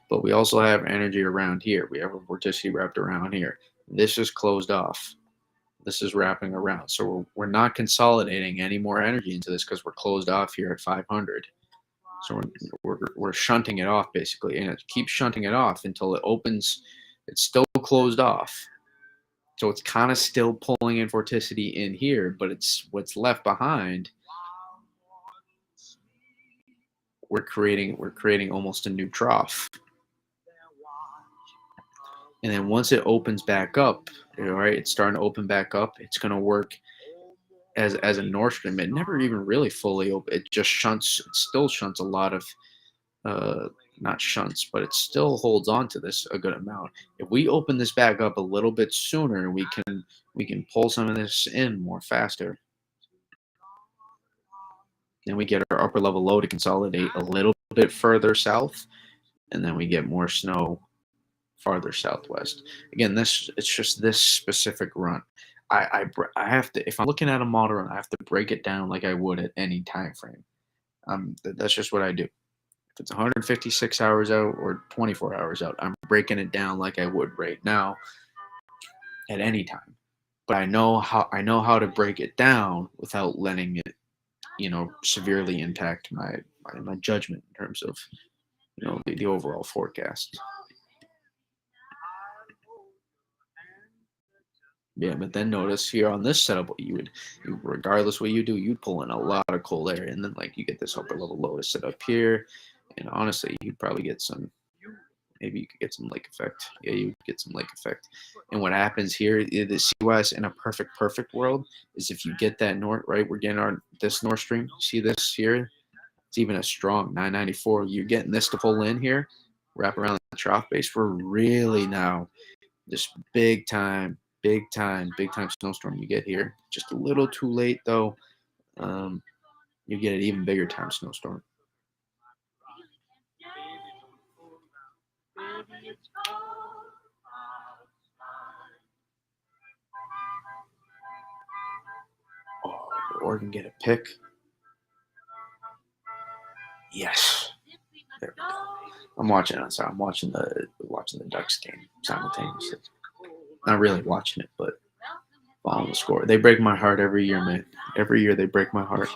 But we also have energy around here. We have a vorticity wrapped around here. This is closed off. This is wrapping around. So we're not consolidating any more energy into this because we're closed off here at 500. So we're shunting it off basically, and it keeps shunting it off until it opens. It's still closed off. So it's kind of still pulling in vorticity in here, but it's what's left behind. We're creating almost a new trough. And then once it opens back up, right, it's starting to open back up. It's going to work as a Nord Stream, it never even really fully open. It just shunts. It still shunts a lot of uh not shunts, but it still holds on to this a good amount. If we open this back up a little bit sooner, we can pull some of this in more faster. Then we get our upper level low to consolidate a little bit further south, and then we get more snow farther southwest. Again, this it's just this specific run. I have to, if I'm looking at a model run, I have to break it down like I would at any time frame. That's just what I do. If it's 156 hours out or 24 hours out, I'm breaking it down like I would right now at any time. But I know how to break it down without letting it, severely impact my judgment in terms of, the overall forecast. Yeah, but then notice here on this setup, regardless what you do, you'd pull in a lot of cold air, and then like you get this upper level low to sit up here, and honestly, you'd probably get some. Maybe you could get some lake effect. Yeah, you get some lake effect. And what happens here, the CWS in a perfect world is if you get that north, right? We're getting this North Stream. See this here? It's even a strong 994. You're getting this to pull in here, wrap around the trough base. We're really now just big time snowstorm you get here. Just a little too late though. Um, you get an even bigger time snowstorm. Oh, Oregon get a pick. Yes. There we go. I'm watching it. So I'm watching the Ducks game simultaneously. Not really watching it, but following the score. They break my heart every year, man. Every year they break my heart.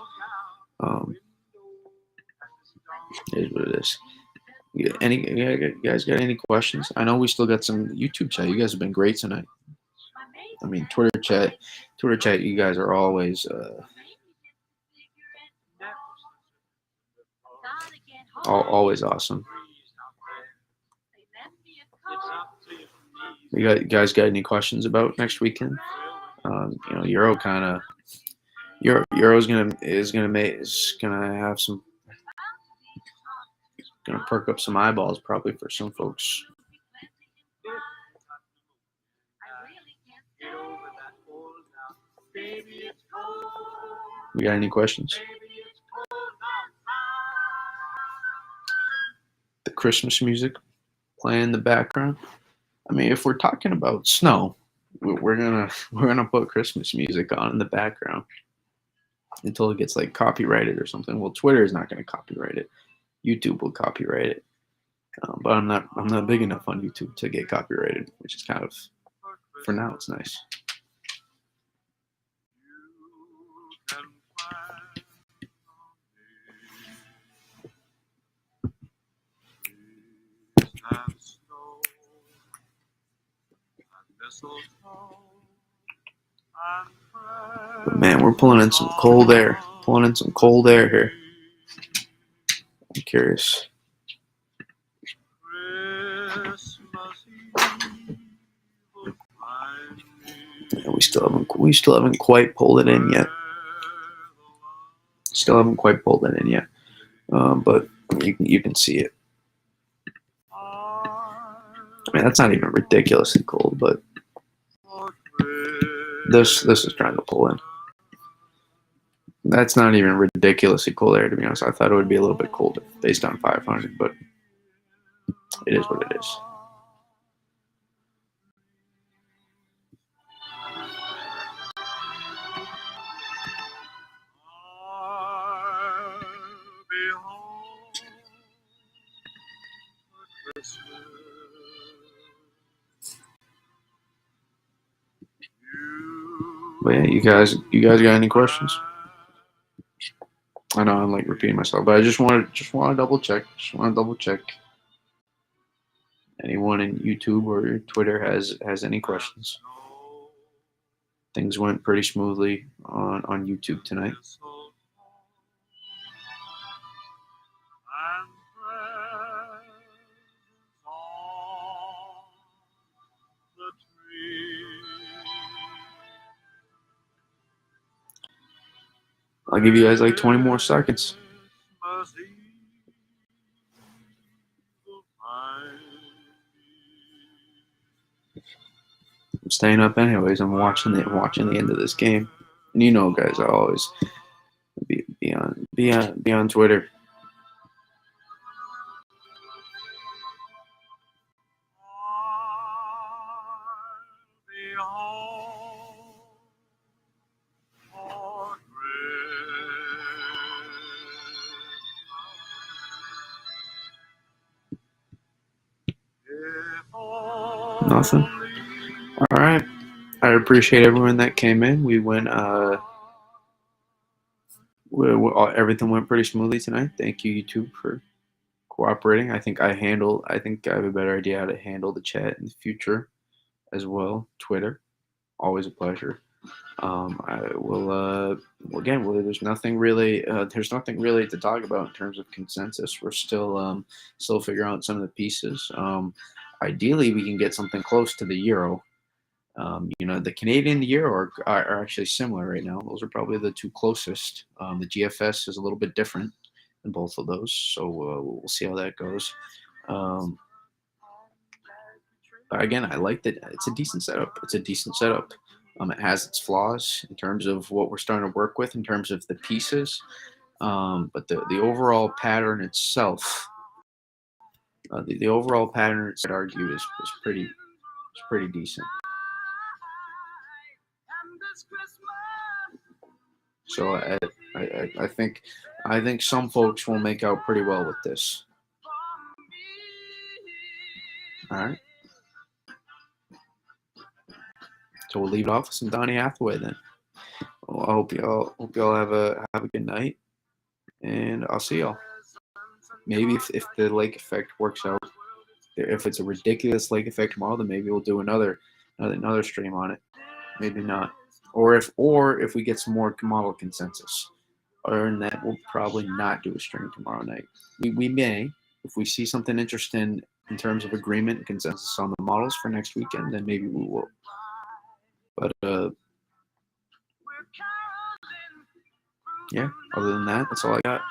Um, it is what it is. You guys got any questions? I know we still got some YouTube chat. You guys have been great tonight. I mean, Twitter chat. You guys are always always awesome. You guys got any questions about next weekend? Euro kind of Euro's gonna have some, gonna perk up some eyeballs probably for some folks. We got any questions? The Christmas music playing in the background. I mean, if we're talking about snow, we're gonna put Christmas music on in the background until it gets like copyrighted or something. Well, Twitter is not gonna copyright it. YouTube will copyright it, but I'm not big enough on YouTube to get copyrighted, which is kind of, for now, it's nice. Man, we're pulling in some cold air. Pulling in some cold air here. I'm curious. Yeah, we still haven't quite pulled it in yet. Still haven't quite pulled it in yet. But you can see it. I mean, that's not even ridiculously cold, but this is trying to pull in. That's not even ridiculously cold air, to be honest. I thought it would be a little bit colder based on 500, but it is what it is. But yeah, you guys got any questions? I know I'm like repeating myself, but I just want to double check. Just want to double check. Anyone in YouTube or Twitter has any questions? Things went pretty smoothly on YouTube tonight. I'll give you guys like 20 more seconds. I'm staying up anyways. I'm watching the end of this game, and you know, guys, I always be on Twitter. Nothing. All right. I appreciate everyone that came in. We went. Everything went pretty smoothly tonight. Thank you, YouTube, for cooperating. I think I have a better idea how to handle the chat in the future as well. Twitter, always a pleasure. I will again. Well, there's nothing really. There's nothing really to talk about in terms of consensus. We're still figuring out some of the pieces. Ideally, we can get something close to the euro. The Canadian and the euro are actually similar right now. Those are probably the two closest. The GFS is a little bit different than both of those, so we'll see how that goes. But again, I like that. It's a decent setup. It has its flaws in terms of what we're starting to work with in terms of the pieces, but the overall pattern itself, the overall pattern, I'd argue, is pretty decent. So I think some folks will make out pretty well with this. All right. So we'll leave it off with some Donny Hathaway then. Well, I hope y'all have a good night, and I'll see y'all. Maybe if the lake effect works out, if it's a ridiculous lake effect tomorrow, then maybe we'll do another stream on it. Maybe not. Or if we get some more model consensus. Other than that, we'll probably not do a stream tomorrow night. We may, if we see something interesting in terms of agreement and consensus on the models for next weekend, then maybe we will. But yeah, other than that, that's all I got.